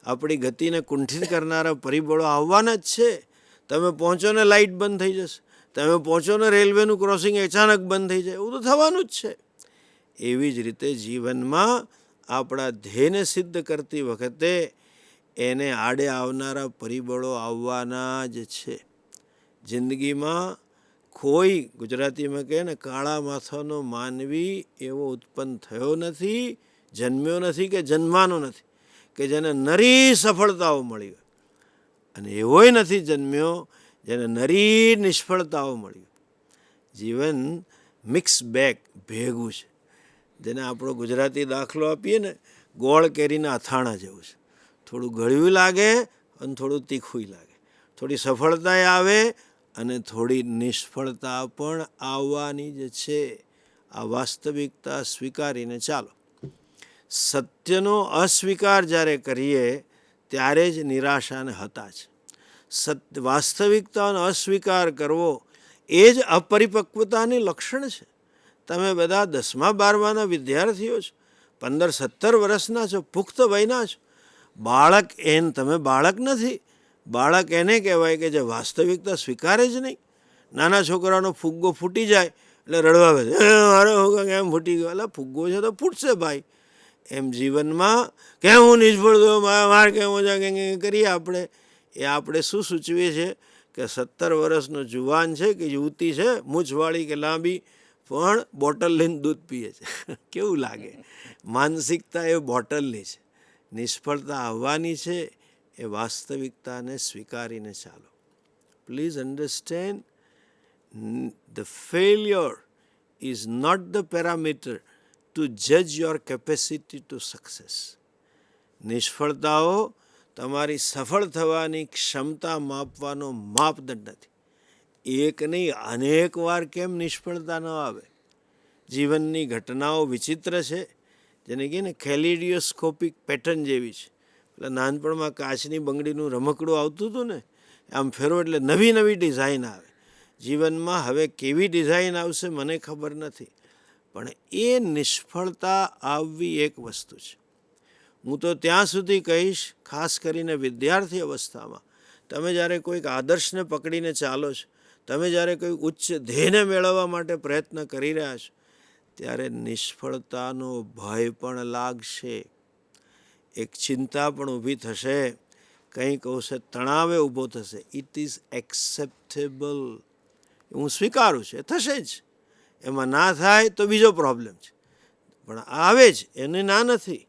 આપણી ગતિને કુંઠિત કરનારા પરિબળો આવવાના જ છે. તમે પહોંચો ને લાઇટ બંધ થઈ જશે, તમે પહોંચો ને રેલવેનું ક્રોસિંગ અચાનક બંધ થઈ જાય, એવું તો થવાનું જ છે. એવી જ રીતે જીવનમાં આપણા ધ્યેયને સિદ્ધ કરતી વખતે એને આડે આવનારા પરિબળો આવવાના જ છે. જિંદગીમાં કોઈ, ગુજરાતીમાં કહે ને કાળા માથાનો માનવી એવો ઉત્પન્ન થયો નથી, જન્મ્યો નથી કે જન્માનો નથી કે જેને નરી સફળતાઓ મળી હોય, અને એવોય નથી જન્મ્યો જેને નરી નિષ્ફળતાઓ મળી હોય. જીવન મિક્સ બેગ, ભેગું છે. જેને આપણો ગુજરાતી દાખલો આપીએ ને, ગોળ કેરીના અથાણા જેવું છે. થોડું ગળ્યું લાગે અને થોડું તીખું લાગે, થોડી સફળતા આવે અને થોડી નિષ્ફળતા પણ આવવાની જ છે. આ વાસ્તવિકતા સ્વીકારીને ચાલો. સત્યનો અસ્વીકાર જ્યારે કરીએ ત્યારે જ નિરાશા અને હતાશ. વાસ્તવિકતાનો અસ્વીકાર કરવો એ જ અપરિપક્વતાની લક્ષણ છે. તમે બધા 10મા 12માના વિદ્યાર્થીઓ છો, 15-17 વર્ષના છો, પુખ્ત વયના છો. બાળક તમે બાળક નથી. બાળક એને કહેવાય કે જે વાસ્તવિકતા સ્વીકારે જ નહીં. નાના છોકરાનો ફુગ્ગો ફૂટી જાય એટલે રડવા બેસે, મારો ફુગ્ગો કેમ ફૂટી ગયો? એટલે ફુગ્ગો છે તો ફૂટશે ભાઈ. એમ જીવનમાં કેમ હું નિષ્ફળ થયો, માર કેમ ઓછા કરીએ આપણે. એ આપણે શું સૂચવીએ છીએ કે 17 વર્ષનો જુવાન છે કે યુવતી છે, મૂછવાળી કે લાંબી, પણ બોટલ લઈને દૂધ પીએ છે. કેવું લાગે? માનસિકતા એ બોટલની છે. નિષ્ફળતા આવવાની છે, એ વાસ્તવિકતાને સ્વીકારીને ચાલો. Please understand, the failure is not the parameter to judge your capacity to success. નિષ્ફળતાઓ તમારી સફળ થવાની ક્ષમતા માપવાનો માપદંડ નથી. એક નહીં, અનેક વાર કેમ નિષ્ફળતા ન આવે. જીવનની ઘટનાઓ વિચિત્ર છે, જેને કહે ને કેલિડિયોસ્કોપિક પેટર્ન જેવી છે. એટલે નાનપણમાં કાચની બંગડીનું રમકડું આવતું હતું ને, આમ ફેરો એટલે નવી નવી ડિઝાઇન આવે. જીવનમાં હવે કેવી ડિઝાઇન આવશે મને ખબર નથી, પણ એ નિષ્ફળતા આવવી એક વસ્તુ છે. હું તો ત્યાં સુધી કહીશ, ખાસ કરીને વિદ્યાર્થી અવસ્થામાં, તમે જ્યારે કોઈક આદર્શને પકડીને ચાલો છો, તમે જ્યારે કોઈક ઉચ્ચ ધ્યેયને મેળવવા માટે પ્રયત્ન કરી રહ્યા છો, ત્યારે નિષ્ફળતાનો ભય પણ લાગશે. એક ચિંતા પણ ઊભી થશે, કંઈક અંશે તણાવે ઊભો થશે. It is acceptable. હું સ્વીકારું છું, એ થશે જ. એમાં ના થાય તો બીજો પ્રોબ્લેમ છે, પણ આવે જ, એને ના નથી.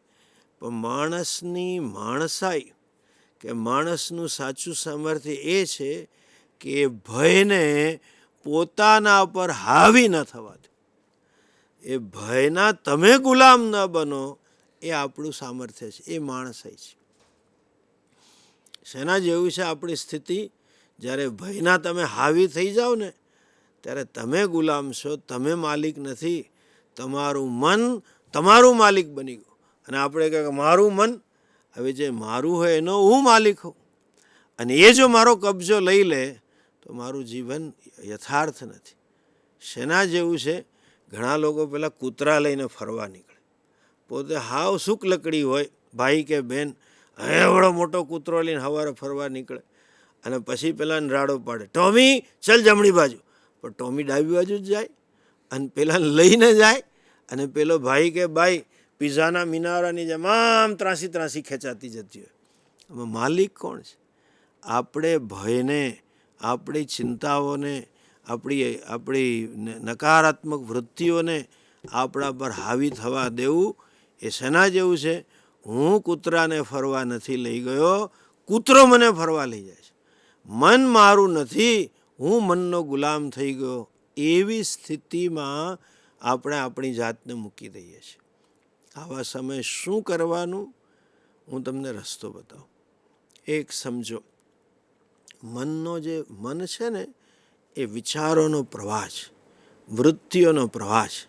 પણ માણસની માણસાઈ કે માણસનું સાચું સામર્થ્ય એ છે કે એ ભયને પોતાના પર હાવી ન થવા દે. એ ભયના તમે ગુલામ ન બનો, એ આપણું સામર્થ્ય છે, એ માણસાઈ છે. શેના જેવું છે આપણી સ્થિતિ? જ્યારે ભયના તમે હાવી થઈ જાઓ ને, ત્યારે તમે ગુલામ છો, તમે માલિક નથી. તમારું મન તમારું માલિક બની ગયું. અને આપણે કહે કે મારું મન, હવે જે મારું હોય એનો હું માલિક હોઉં, અને એ જો મારો કબજો લઈ લે તો મારું જીવન યથાર્થ નથી. શેના જેવું છે? ઘણા લોકો પેલા કૂતરા લઈને ફરવા નીકળે. પોતે હાવ સૂક લકડી હોય, ભાઈ કે બેન, એવડો મોટો કૂતરો લઈને સવારે ફરવા નીકળે, અને પછી પેલાને રાડો પાડે, ટોમી ચલ જમણી બાજુ. પણ ટોમી ડાબી બાજુ જ જાય, અને પેલા લઈને જાય, અને પેલો ભાઈ કે બાઈ પીઝાના મિનારાની જેમ આમ ત્રાસી ખેંચાતી જતી હોય. આમાં માલિક કોણ છે? આપણે ભયને, આપણી ચિંતાઓને, આપણી નકારાત્મક વૃત્તિઓને આપણા પર હાવી થવા દેવું એ શેના જેવું છે? હું કૂતરાને ફરવા નથી લઈ ગયો, કૂતરો મને ફરવા લઈ જાય છે. મન મારું નથી, હું મનનો ગુલામ થઈ ગયો. એવી સ્થિતિમાં આપણે આપણી જાતને મૂકી દઈએ છીએ. આવા સમયે શું કરવાનું? હું તમને રસ્તો બતાવું. એક સમજો, મનનો જે મન છે ને, એ વિચારોનો પ્રવાહ છે, વૃત્તિઓનો પ્રવાહ છે.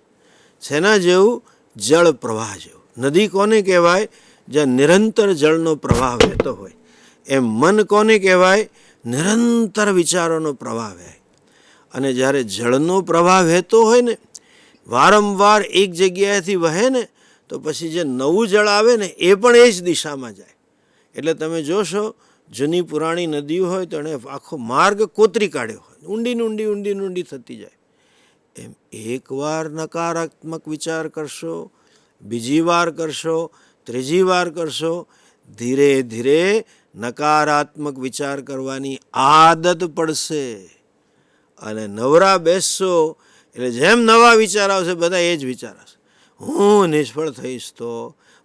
શેના જેવું? જળ પ્રવાહ જેવું. નદી કોને કહેવાય? જ્યાં નિરંતર જળનો પ્રવાહ વહેતો હોય. એમ મન કોને કહેવાય? નિરંતર વિચારોનો પ્રવાહ વહે. અને જ્યારે જળનો પ્રવાહ વહેતો હોય ને, વારંવાર એક જગ્યાએથી વહે ને, તો પછી જે નવું જળ આવે ને, એ પણ એ જ દિશામાં જાય. એટલે તમે જોશો, જૂની પુરાણી નદીઓ હોય તો એણે આખો માર્ગ કોતરી કાઢ્યો હોય, ઊંડી થતી જાય. એમ એકવાર નકારાત્મક વિચાર કરશો, બીજી વાર કરશો, ત્રીજી વાર કરશો, ધીરે ધીરે નકારાત્મક વિચાર કરવાની આદત પડશે. અને નવરા બેસશો એટલે જેમ નવા વિચાર આવશે, બધા એ જ વિચાર આવશે. હું નિષ્ફળ થઈશ તો,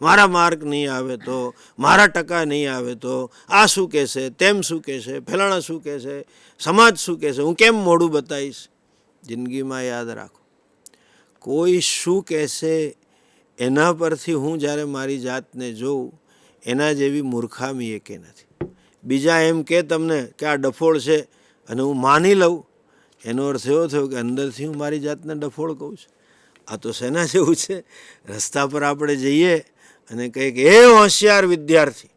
મારા માર્ક નહીં આવે તો, મારા ટકા નહીં આવે તો, આ શું કહેશે, તેમ શું કહેશે, ફલાણા શું કહેશે, સમાજ શું કહેશે, હું કેમ મોઢું બતાવીશ. જિંદગીમાં યાદ રાખો, કોઈ શું કહેશે એના પરથી હું જ્યારે મારી જાતને જોઉં, એના જેવી મૂર્ખામી એકે નથી. બીજા એમ કે તમને કે આ ડફોળ છે અને હું માની લઉં, એનો અર્થ એવો થયો કે અંદરથી હું મારી જાતને ડફોળ કહું છું. આ તો શેના જેવું છે? રસ્તા પર આપણે જઈએ અને કંઈક એ હોશિયાર વિદ્યાર્થી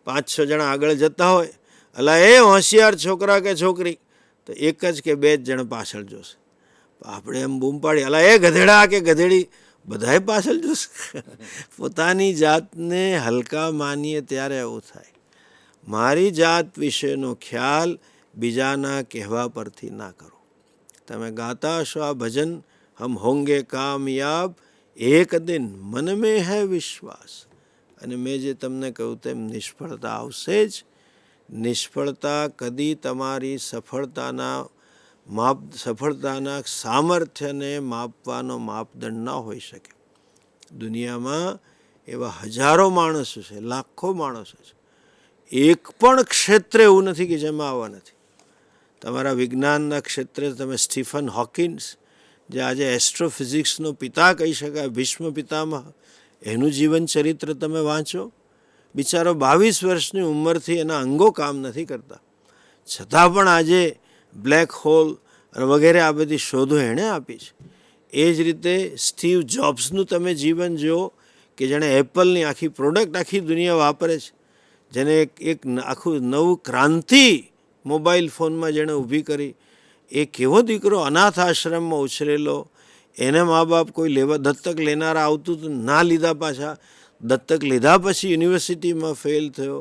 5-6 જણા આગળ જતા હોય, અલા એ હોશિયાર છોકરા કે છોકરી, તો એક જ કે બે જ જણ પાછળ જોશે. આપણે એમ બૂમ પાડી, અલા એ ગધેડા કે ગધેડી, બધાય પાછળ જોશે. પોતાની જાતને હલકા માનીએ ત્યારે એવું થાય. મારી જાત વિશેનો ખ્યાલ બીજાના કહેવા પરથી ના કરો. તમે ગાતા હશો આ ભજન, હમ હોંગે કામયાબ એક દિન મન મેં હૈ વિશ્વાસ, અને મેં જે તમને કહ્યું તેમ નિષ્ફળતા આવશે જ. નિષ્ફળતા કદી તમારી સફળતાના સામર્થ્યને માપવાનો માપદંડ ન હોઈ શકે. દુનિયામાં એવા હજારો માણસો છે, લાખો માણસો છે, એક પણ ક્ષેત્ર એવું નથી કે જેમાં આવા નથી. તમારા વિજ્ઞાનના ક્ષેત્રે તમે સ્ટીફન હોકિન્સ, જે આજે એસ્ટ્રોફિઝિક્સનો પિતા કહી શકાય, ભીષ્મ પિતામહ, એનું જીવન ચરિત્ર તમે વાંચો. બિચારો 22 વર્ષની ઉંમરથી એના અંગો કામ નથી કરતા, છતાં પણ આજે બ્લેક હોલ વગેરે આ બધી શોધો એણે આપી છે. એ જ રીતે સ્ટીવ જોબ્સનું તમે જીવન જુઓ, કે જેણે એપલની આખી પ્રોડક્ટ આખી દુનિયા વાપરે છે, જેને એક આખું નવું ક્રાંતિ મોબાઈલ ફોનમાં જેણે ઊભી કરી. એ કેવો દીકરો, અનાથ આશ્રમમાં ઉછરેલો, એને મા બાપ કોઈ દત્તક લેનારા આવતું તો ના લીધા, પાછા દત્તક લીધા પછી યુનિવર્સિટીમાં ફેલ થયો,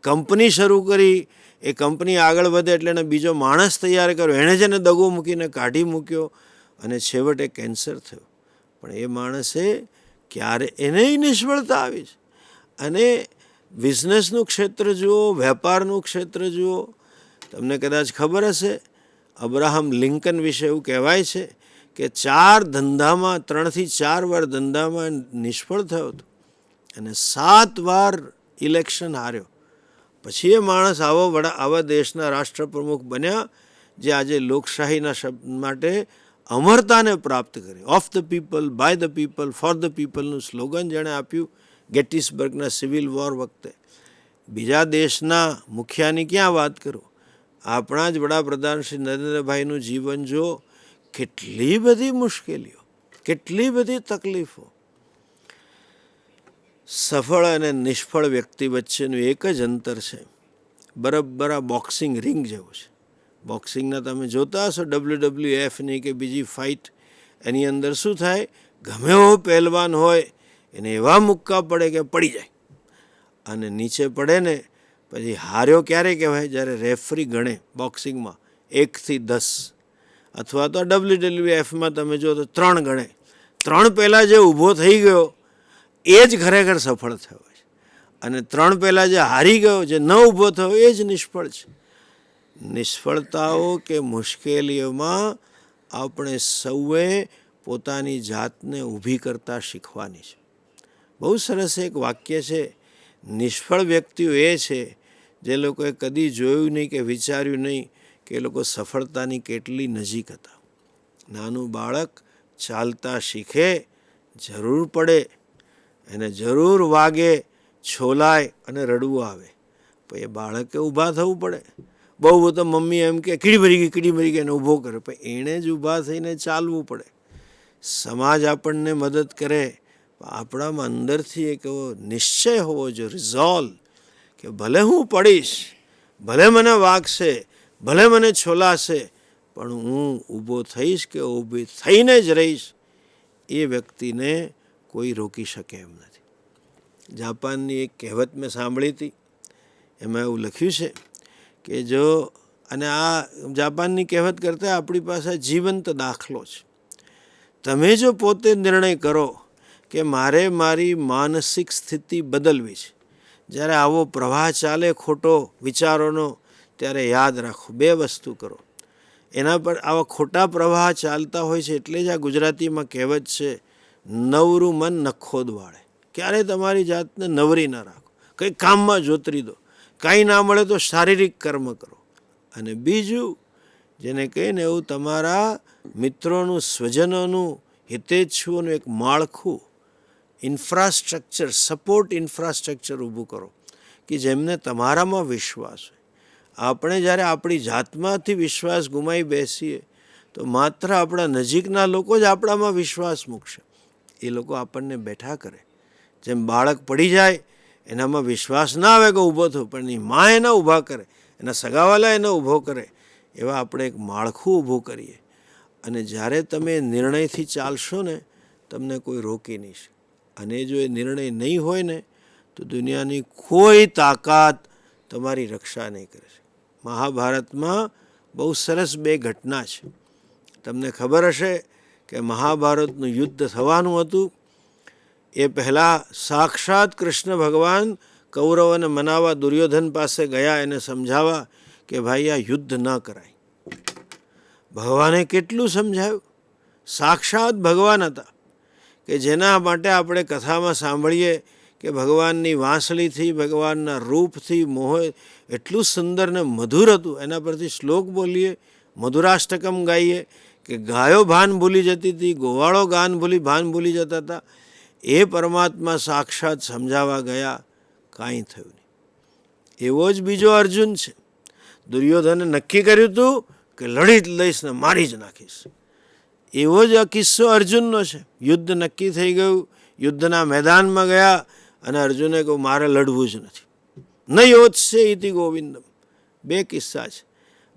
કંપની શરૂ કરી, એ કંપની આગળ વધે એટલે એને બીજો માણસ તૈયાર કર્યો, એણે જેને દગો મૂકીને કાઢી મૂક્યો, અને છેવટે કેન્સર થયો. પણ એ માણસે ક્યારે એનેય નિષ્ફળતા આવી છે. અને બિઝનેસનું ક્ષેત્ર જુઓ, વેપારનું ક્ષેત્ર જુઓ. તમને કદાચ ખબર હશે, અબ્રાહમ લિંકન વિશે એવું કહેવાય છે કે 3 થી 4 વાર ધંધામાં નિષ્ફળ થયો હતો અને 7 વાર ઇલેક્શન હાર્યો. પછી એ માણસ આવા દેશના રાષ્ટ્રપ્રમુખ બન્યા, જે આજે લોકશાહીના શબ્દ માટે અમરતાને પ્રાપ્ત કરી. Of the people, by the people, for the પીપલનું સ્લોગન જેણે આપ્યું ગેટિસબર્ગના સિવિલ વોર વખતે. બીજા દેશના મુખિયાની ક્યાં વાત કરું, આપણા જ વડાપ્રધાન શ્રી નરેન્દ્રભાઈનું જીવન જો, કેટલી બધી મુશ્કેલીઓ, કેટલી બધી તકલીફો. સફળ અને નિષ્ફળ વ્યક્તિ વચ્ચેનું એક જ અંતર છે, બરાબર આ બોક્સિંગ રિંગ જેવું છે. બોક્સિંગના તમે જોતા હશો WWFની કે બીજી ફાઇટ, એની અંદર શું થાય, ગમે એવો પહેલવાન હોય એને એવા મુક્કા પડે કે પડી જાય, અને નીચે પડે ને પછી હાર્યો ક્યારે કહેવાય, જ્યારે રેફરી ગણે બોક્સિંગમાં 1 થી 10, અથવા તો WWFમાં તમે જો તો 3 ગણે. 3 પહેલાં જે ઊભો થઈ ગયો એ જ ખરેખર સફળ થયો છે, અને 3 પહેલાં જે હારી ગયો, જે ન ઊભો થયો, એ જ નિષ્ફળ છે. નિષ્ફળતાઓ કે મુશ્કેલીઓમાં આપણે સૌએ પોતાની જાતને ઊભી કરતા શીખવાની છે. બહુ સરસ એક વાક્ય છે, નિષ્ફળ વ્યક્તિઓ એ છે જે લોકોએ કદી જોયું નહીં કે વિચાર્યું નહીં કે એ લોકો સફળતાની કેટલી નજીક હતા. નાનું બાળક ચાલતા શીખે, જરૂર પડે એને જરૂર વાગે, છોલાય અને રડવું આવે, પણ એ બાળકે ઊભા થવું પડે. બહુ તો મમ્મી એમ કે કીડી મરી ગઈ એને ઊભો કરે, પણ એણે જ ઊભા થઈને ચાલવું પડે. સમાજ આપણને મદદ કરે, આપણામાં અંદરથી એક એવો નિશ્ચય હોવો જોઈએ, રિઝોલ્વ, કે ભલે હું પડીશ, ભલે મને વાગશે, ભલે મને છોલાશે, પણ હું ઊભો થઈશ કે ઊભી થઈને જ રહીશ. એ વ્યક્તિને કોઈ રોકી શકે એમ નથી. જાપાનની એક કહેવત મેં સાંભળી હતી, એમાં એવું લખ્યું છે કે જો, અને આ જાપાનની કહેવત કરતાં આપણી પાસે જીવંત દાખલો છે. તમે જો પોતે નિર્ણય કરો કે મારે મારી માનસિક સ્થિતિ બદલવી છે, જ્યારે આવો પ્રવાહ ચાલે ખોટો વિચારોનો, ત્યારે યાદ રાખો 2 વસ્તુ કરો. એના પર આવા ખોટા પ્રવાહ ચાલતા હોય છે, એટલે જ આ ગુજરાતીમાં કહેવત છે, નવરું મન નખોદ વાળે. ક્યારેય તમારી જાતને નવરી ના રાખો, કંઈ કામમાં જોતરી દો. કાંઈ ના મળે તો શારીરિક કર્મ કરો. અને બીજું, જેને કહીને એવું તમારા મિત્રોનું, સ્વજનોનું, હિતેચ્છુઓનું એક માળખું, ઇન્ફ્રાસ્ટ્રક્ચર, સપોર્ટ ઇન્ફ્રાસ્ટ્રક્ચર ઊભું કરો કે જેમને તમારામાં વિશ્વાસ હોય. આપણે જ્યારે આપણી જાતમાંથી વિશ્વાસ ગુમાવી બેસીએ તો માત્ર આપણા નજીકના લોકો જ આપણામાં વિશ્વાસ મૂકશે. એ લોકો આપણને બેઠા કરે. જેમ બાળક પડી જાય એનામાં વિશ્વાસ ના આવે કે ઊભો થયો, પણ એની મા એને ઊભા કરે, એના સગાવાલા એને ઊભો કરે. એવા આપણે એક માળખું ઊભું કરીએ. અને જ્યારે તમે નિર્ણયથી ચાલશો ને, તમને કોઈ રોકી નહીં શકે. અને જો એ નિર્ણય નહીં હોય ને તો દુનિયાની કોઈ તાકાત તમારી રક્ષા નહીં કરે. મહાભારતમાં બહુ સરસ બે ઘટના છે. તમને ખબર હશે કે મહાભારતનું યુદ્ધ થવાનું હતું એ પહેલાં સાક્ષાત કૃષ્ણ ભગવાન કૌરવોને મનાવવા દુર્યોધન પાસે ગયા, એને સમજાવવા કે ભાઈ આ યુદ્ધ ન કરાય. ભગવાને કેટલું સમજાવ્યું. સાક્ષાત ભગવાન હતા કે જેના માટે આપણે કથામાં સાંભળીએ કે ભગવાનની વાંસળીથી, ભગવાનના રૂપથી મોહ એટલું સુંદર ને મધુર હતું. એના પરથી શ્લોક બોલીએ, મધુરાષ્ટકમ ગાઈએ કે ગાયો ભાન ભૂલી જતી હતી, ગોવાળો ભાન ભૂલી જતા હતા. એ પરમાત્મા સાક્ષાત સમજાવવા ગયા, કાંઈ થયું નહીં. એવો જ બીજો અર્જુન છે. દુર્યોધને નક્કી કર્યું હતું કે લડી જ લઈશ ને મારી જ નાખીશ. એવો જ આ કિસ્સો અર્જુનનો છે. યુદ્ધ નક્કી થઈ ગયું, યુદ્ધના મેદાનમાં ગયા અને અર્જુને કહ્યું મારે લડવું જ નથી. ન યોત્સે ઇતિ ગોવિંદમ. બે કિસ્સા છે.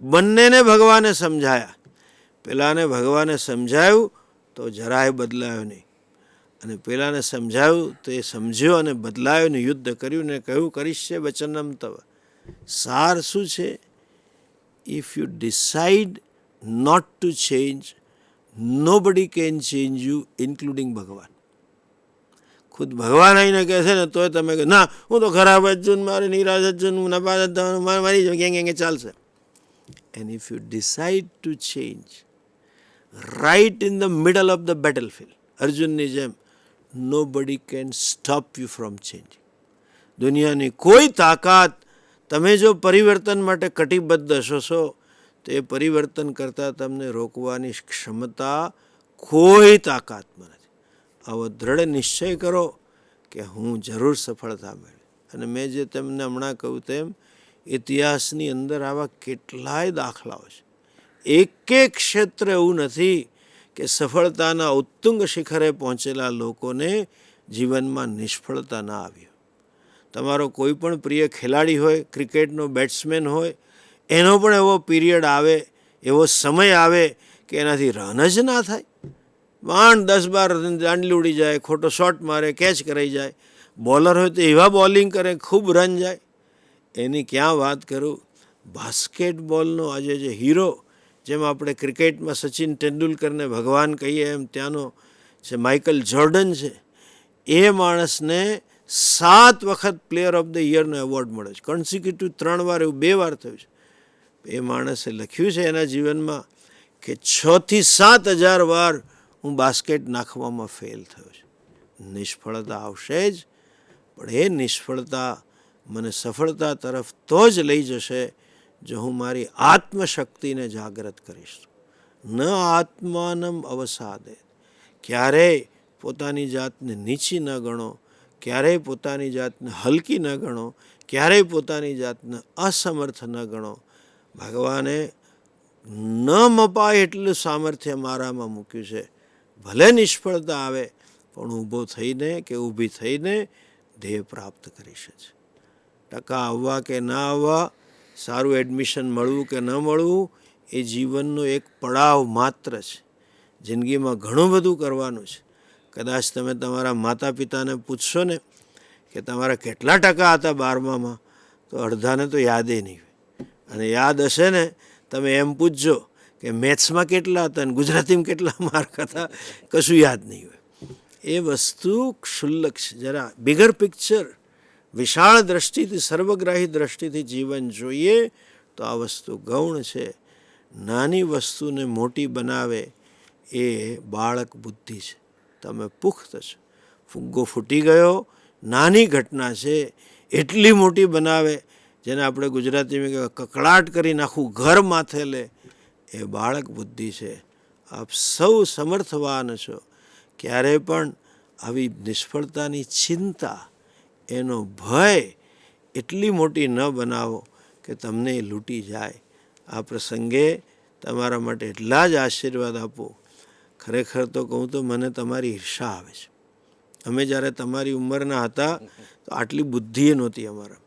બંનેને ભગવાને સમજાયા. પેલાને ભગવાને સમજાયું તો જરાય બદલાયો નહીં, અને પેલાને સમજાયું તો એ સમજ્યો અને બદલાયો ને યુદ્ધ કર્યું ને કહ્યું કરીશ વચનમ તવ. સાર શું છે? If you decide not to change, nobody can change you, including ભગવાન. ખુદ ભગવાન આવીને કહે છે ને તોય તમે કહે ના હું તો ખરાબ જ છું, મારે નિરાશ જ છું, હું નપાસ જ થવાનું, મારી ગેંગે ચાલશે. And if you decide to change right in the middle of the battlefield, અર્જુનની જેમ, nobody can stop you from changing. દુનિયાની કોઈ તાકાત, તમે જો પરિવર્તન માટે કટિબદ્ધ હશો તો એ પરિવર્તન કરતાં તમને રોકવાની ક્ષમતા કોઈ તાકાતમાં નથી. આવો દ્રઢ નિશ્ચય કરો કે હું જરૂર સફળતા મેળવી. અને મેં જે તમને હમણાં કહ્યું તેમ ઇતિહાસની અંદર આવા કેટલાય દાખલાઓ છે. એક ક્ષેત્ર એવું નથી કે સફળતાના ઉત્તુંગ શિખરે પહોંચેલા લોકોને જીવનમાં નિષ્ફળતા ના આવી. તમારો કોઈ પણ પ્રિય ખેલાડી હોય, ક્રિકેટનો બેટ્સમેન હોય, એનો પણ એવો પીરિયડ આવે, એવો સમય આવે કે એનાથી રન જ ના થાય. 10-12 રન દાંડલી ઉડી જાય, ખોટો શોટ મારે, કેચ કરાઈ જાય. બોલર હોય તો એવા બોલિંગ કરે, ખૂબ રન જાય. એની ક્યાં વાત કરું. બાસ્કેટબોલનો આજે જે હીરો, જેમ આપણે ક્રિકેટમાં સચિન તેંડુલકરને ભગવાન કહીએ એમ ત્યાંનો જે માઇકલ જોર્ડન છે, એ માણસને 7 વખત પ્લેયર ઓફ ધ યરનો એવોર્ડ મળે છે. કોન્સિક્યુટિવ 3 વાર, એવું 2 વાર થયું છે. એ માણસે લખ્યું છે એના જીવનમાં કે 6,000 થી 7,000 વાર હું બાસ્કેટ નાખવામાં ફેલ થયો છું. નિષ્ફળતા આવશે જ, પણ એ નિષ્ફળતા મને સફળતા તરફ તો જ લઈ જશે જો હું મારી આત્મશક્તિને જાગૃત કરીશ. ન આત્માનમ અવસાદે. ક્યારેય પોતાની જાતને નીચી ન ગણો, ક્યારેય પોતાની જાતને હલકી ન ગણો, ક્યારેય પોતાની જાતને અસમર્થ ન ગણો. ભગવાને ન મપાય એટલું સામર્થ્ય મારામાં મૂક્યું છે. ભલે નિષ્ફળતા આવે પણ ઊભો થઈને કે ઊભી થઈને ધ્યેય પ્રાપ્ત કરી શકે. ટકા આવવા કે ના આવવા, સારું એડમિશન મળવું કે ન મળવું, એ જીવનનો એક પડાવ માત્ર છે. જિંદગીમાં ઘણું બધું કરવાનું છે. કદાચ તમે તમારા માતા પિતાને પૂછશો ને કે તમારા કેટલા ટકા હતા 12માં, તો અડધાને તો યાદે નહીં હોય. અને યાદ હશે ને, તમે એમ પૂછજો કે મેથ્સમાં કેટલા હતા અને ગુજરાતીમાં કેટલા માર્ક હતા, કશું યાદ નહીં હોય. એ વસ્તુ ક્ષુલ્લક છે. જરા બિગર પિક્ચર, વિશાળ દ્રષ્ટિથી, સર્વગ્રાહી દ્રષ્ટિથી જીવન જોઈએ તો આ વસ્તુ ગૌણ છે. નાની વસ્તુને મોટી બનાવે એ બાળક બુદ્ધિ છે. તમે પુખ્ત છો. ફુગ્ગો ફૂટી ગયો નાની ઘટના છે, એટલી મોટી બનાવે જેને આપણે ગુજરાતીમાં કહેવાય કકળાટ કરી નાખવું, ઘર માથે લે, એ બાળક બુદ્ધિ છે. આપ સૌ સમર્થવાન છો. ક્યારે પણ આવી નિષ્ફળતાની ચિંતા, એનો ભય એટલી મોટી ન બનાવો કે તમને એ લૂંટી જાય. આ પ્રસંગે તમારા માટે એટલા જ આશીર્વાદ આપો. ખરેખર તો કહું તો મને તમારી ઈર્ષા આવે છે. અમે જ્યારે તમારી ઉંમરના હતા તો આટલી બુદ્ધિ એ નહોતી અમારા.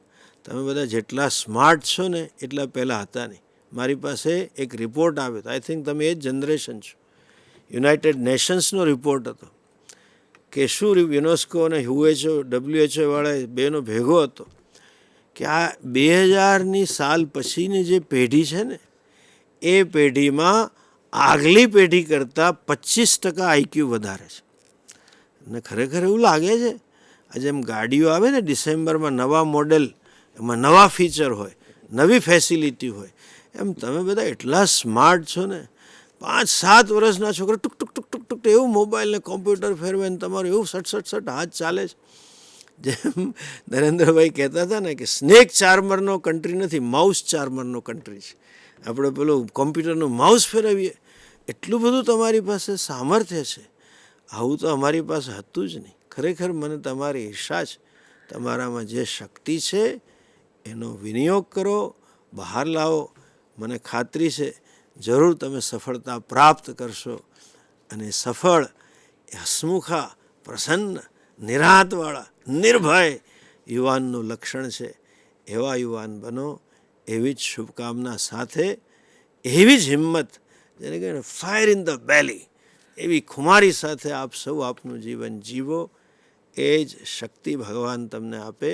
તમે બધા જેટલા સ્માર્ટ છો ને એટલા પહેલાં હતા નહીં. મારી પાસે એક રિપોર્ટ આવ્યો હતો, આઈ થિંક તમે એ જ જનરેશન છો. યુનાઇટેડ નેશન્સનો રિપોર્ટ હતો કે શું યુનેસ્કો અને WHO વાળા બેનો ભેગો હતો કે આ 2000ની સાલ પછીની જે પેઢી છે ને એ પેઢીમાં આગલી પેઢી કરતાં 25% આઈક્યુ વધારે છે. અને ખરેખર એવું લાગે છે, આ જેમ ગાડીઓ આવે ને ડિસેમ્બરમાં નવા મોડેલ, એમાં નવા ફીચર હોય, નવી ફેસિલિટી હોય, એમ તમે બધા એટલા સ્માર્ટ છો ને. 5-7 વર્ષના છોકરા ટુક ટુક ટુક ટુક ટુક એવું મોબાઈલ ને કોમ્પ્યુટર ફેરવે ને તમારું એવું સટ હાથ ચાલે છે. જેમ નરેન્દ્રભાઈ કહેતા હતા ને કે સ્નેક ચાર્મરનો કન્ટ્રી નથી, માઉસ ચાર્મરનો કન્ટ્રી છે. આપણે પેલું કોમ્પ્યુટરનું માઉસ ફેરવીએ એટલું બધું તમારી પાસે સામર્થ્ય છે. આવું તો અમારી પાસે હતું જ નહીં. ખરેખર મને તમારી ઈર્ષા છે. તમારામાં જે શક્તિ છે એનો વિનિયોગ કરો, બહાર લાવો. મને ખાતરી છે જરૂર તમે સફળતા પ્રાપ્ત કરશો. અને સફળ એ હસમુખા, પ્રસન્ન, નિરાંતવાળા, નિર્ભય યુવાનનું લક્ષણ છે. એવા યુવાન બનો, એવી જ શુભકામના સાથે, એવી જ હિંમત, જેને કહેવાય ફાયર ઇન ધ બેલી, એવી ખુમારી સાથે આપ સૌ આપનું જીવન જીવો. એ જ શક્તિ ભગવાન તમને આપે,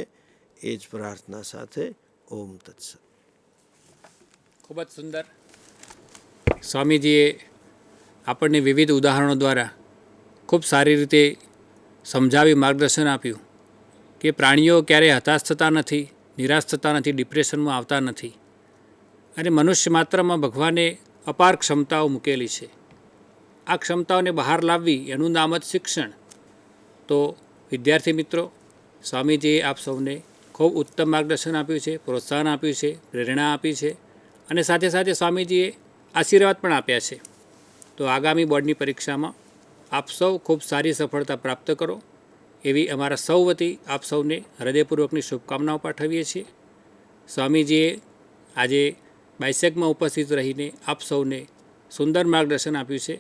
એ જ પ્રાર્થના સાથે ઓમ તત્સત. ખૂબ જ સુંદર. સ્વામીજીએ આપણને વિવિધ ઉદાહરણો દ્વારા ખૂબ સારી રીતે સમજાવી માર્ગદર્શન આપ્યું કે પ્રાણીઓ ક્યારેય હતાશ થતા નથી, નિરાશ થતા નથી, ડિપ્રેશનમાં આવતા નથી. અને મનુષ્ય માત્રમાં ભગવાને અપાર ક્ષમતાઓ મૂકેલી છે. આ ક્ષમતાઓને બહાર લાવવી એનું નામ જ શિક્ષણ. તો વિદ્યાર્થી મિત્રો, સ્વામીજીએ આપ સૌને ખૂબ ઉત્તમ માર્ગદર્શન આપ્યું છે, પ્રોત્સાહન આપ્યું છે, પ્રેરણા આપી છે, અને સાથે સાથે સ્વામીજીએ આશીર્વાદ પણ આપ્યા છે. તો આગામી બોર્ડની પરીક્ષામાં આપ સૌ ખૂબ સારી સફળતા પ્રાપ્ત કરો, એવી અમારા સૌ વતી આપ સૌને હૃદયપૂર્વકની શુભકામનાઓ પાઠવીએ છીએ. સ્વામીજીએ આજે બાયસેગમાં ઉપસ્થિત રહીને આપ સૌને સુંદર માર્ગદર્શન આપ્યું છે.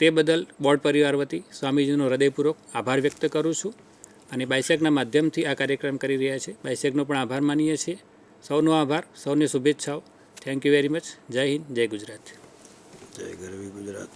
તે બદલ બોર્ડ પરિવાર વતી સ્વામીજીનો હૃદયપૂર્વક આભાર વ્યક્ત કરું છું. અને બાયસેગના માધ્યમથી આ કાર્યક્રમ કરી રહ્યા છે, બાયસેગનો પણ આભાર માનીએ છીએ. સૌનો આભાર, સૌને શુભેચ્છાઓ. Thank you very much. જય હિન્દ, જય ગુજરાત. જય ગરવી ગુજરાત.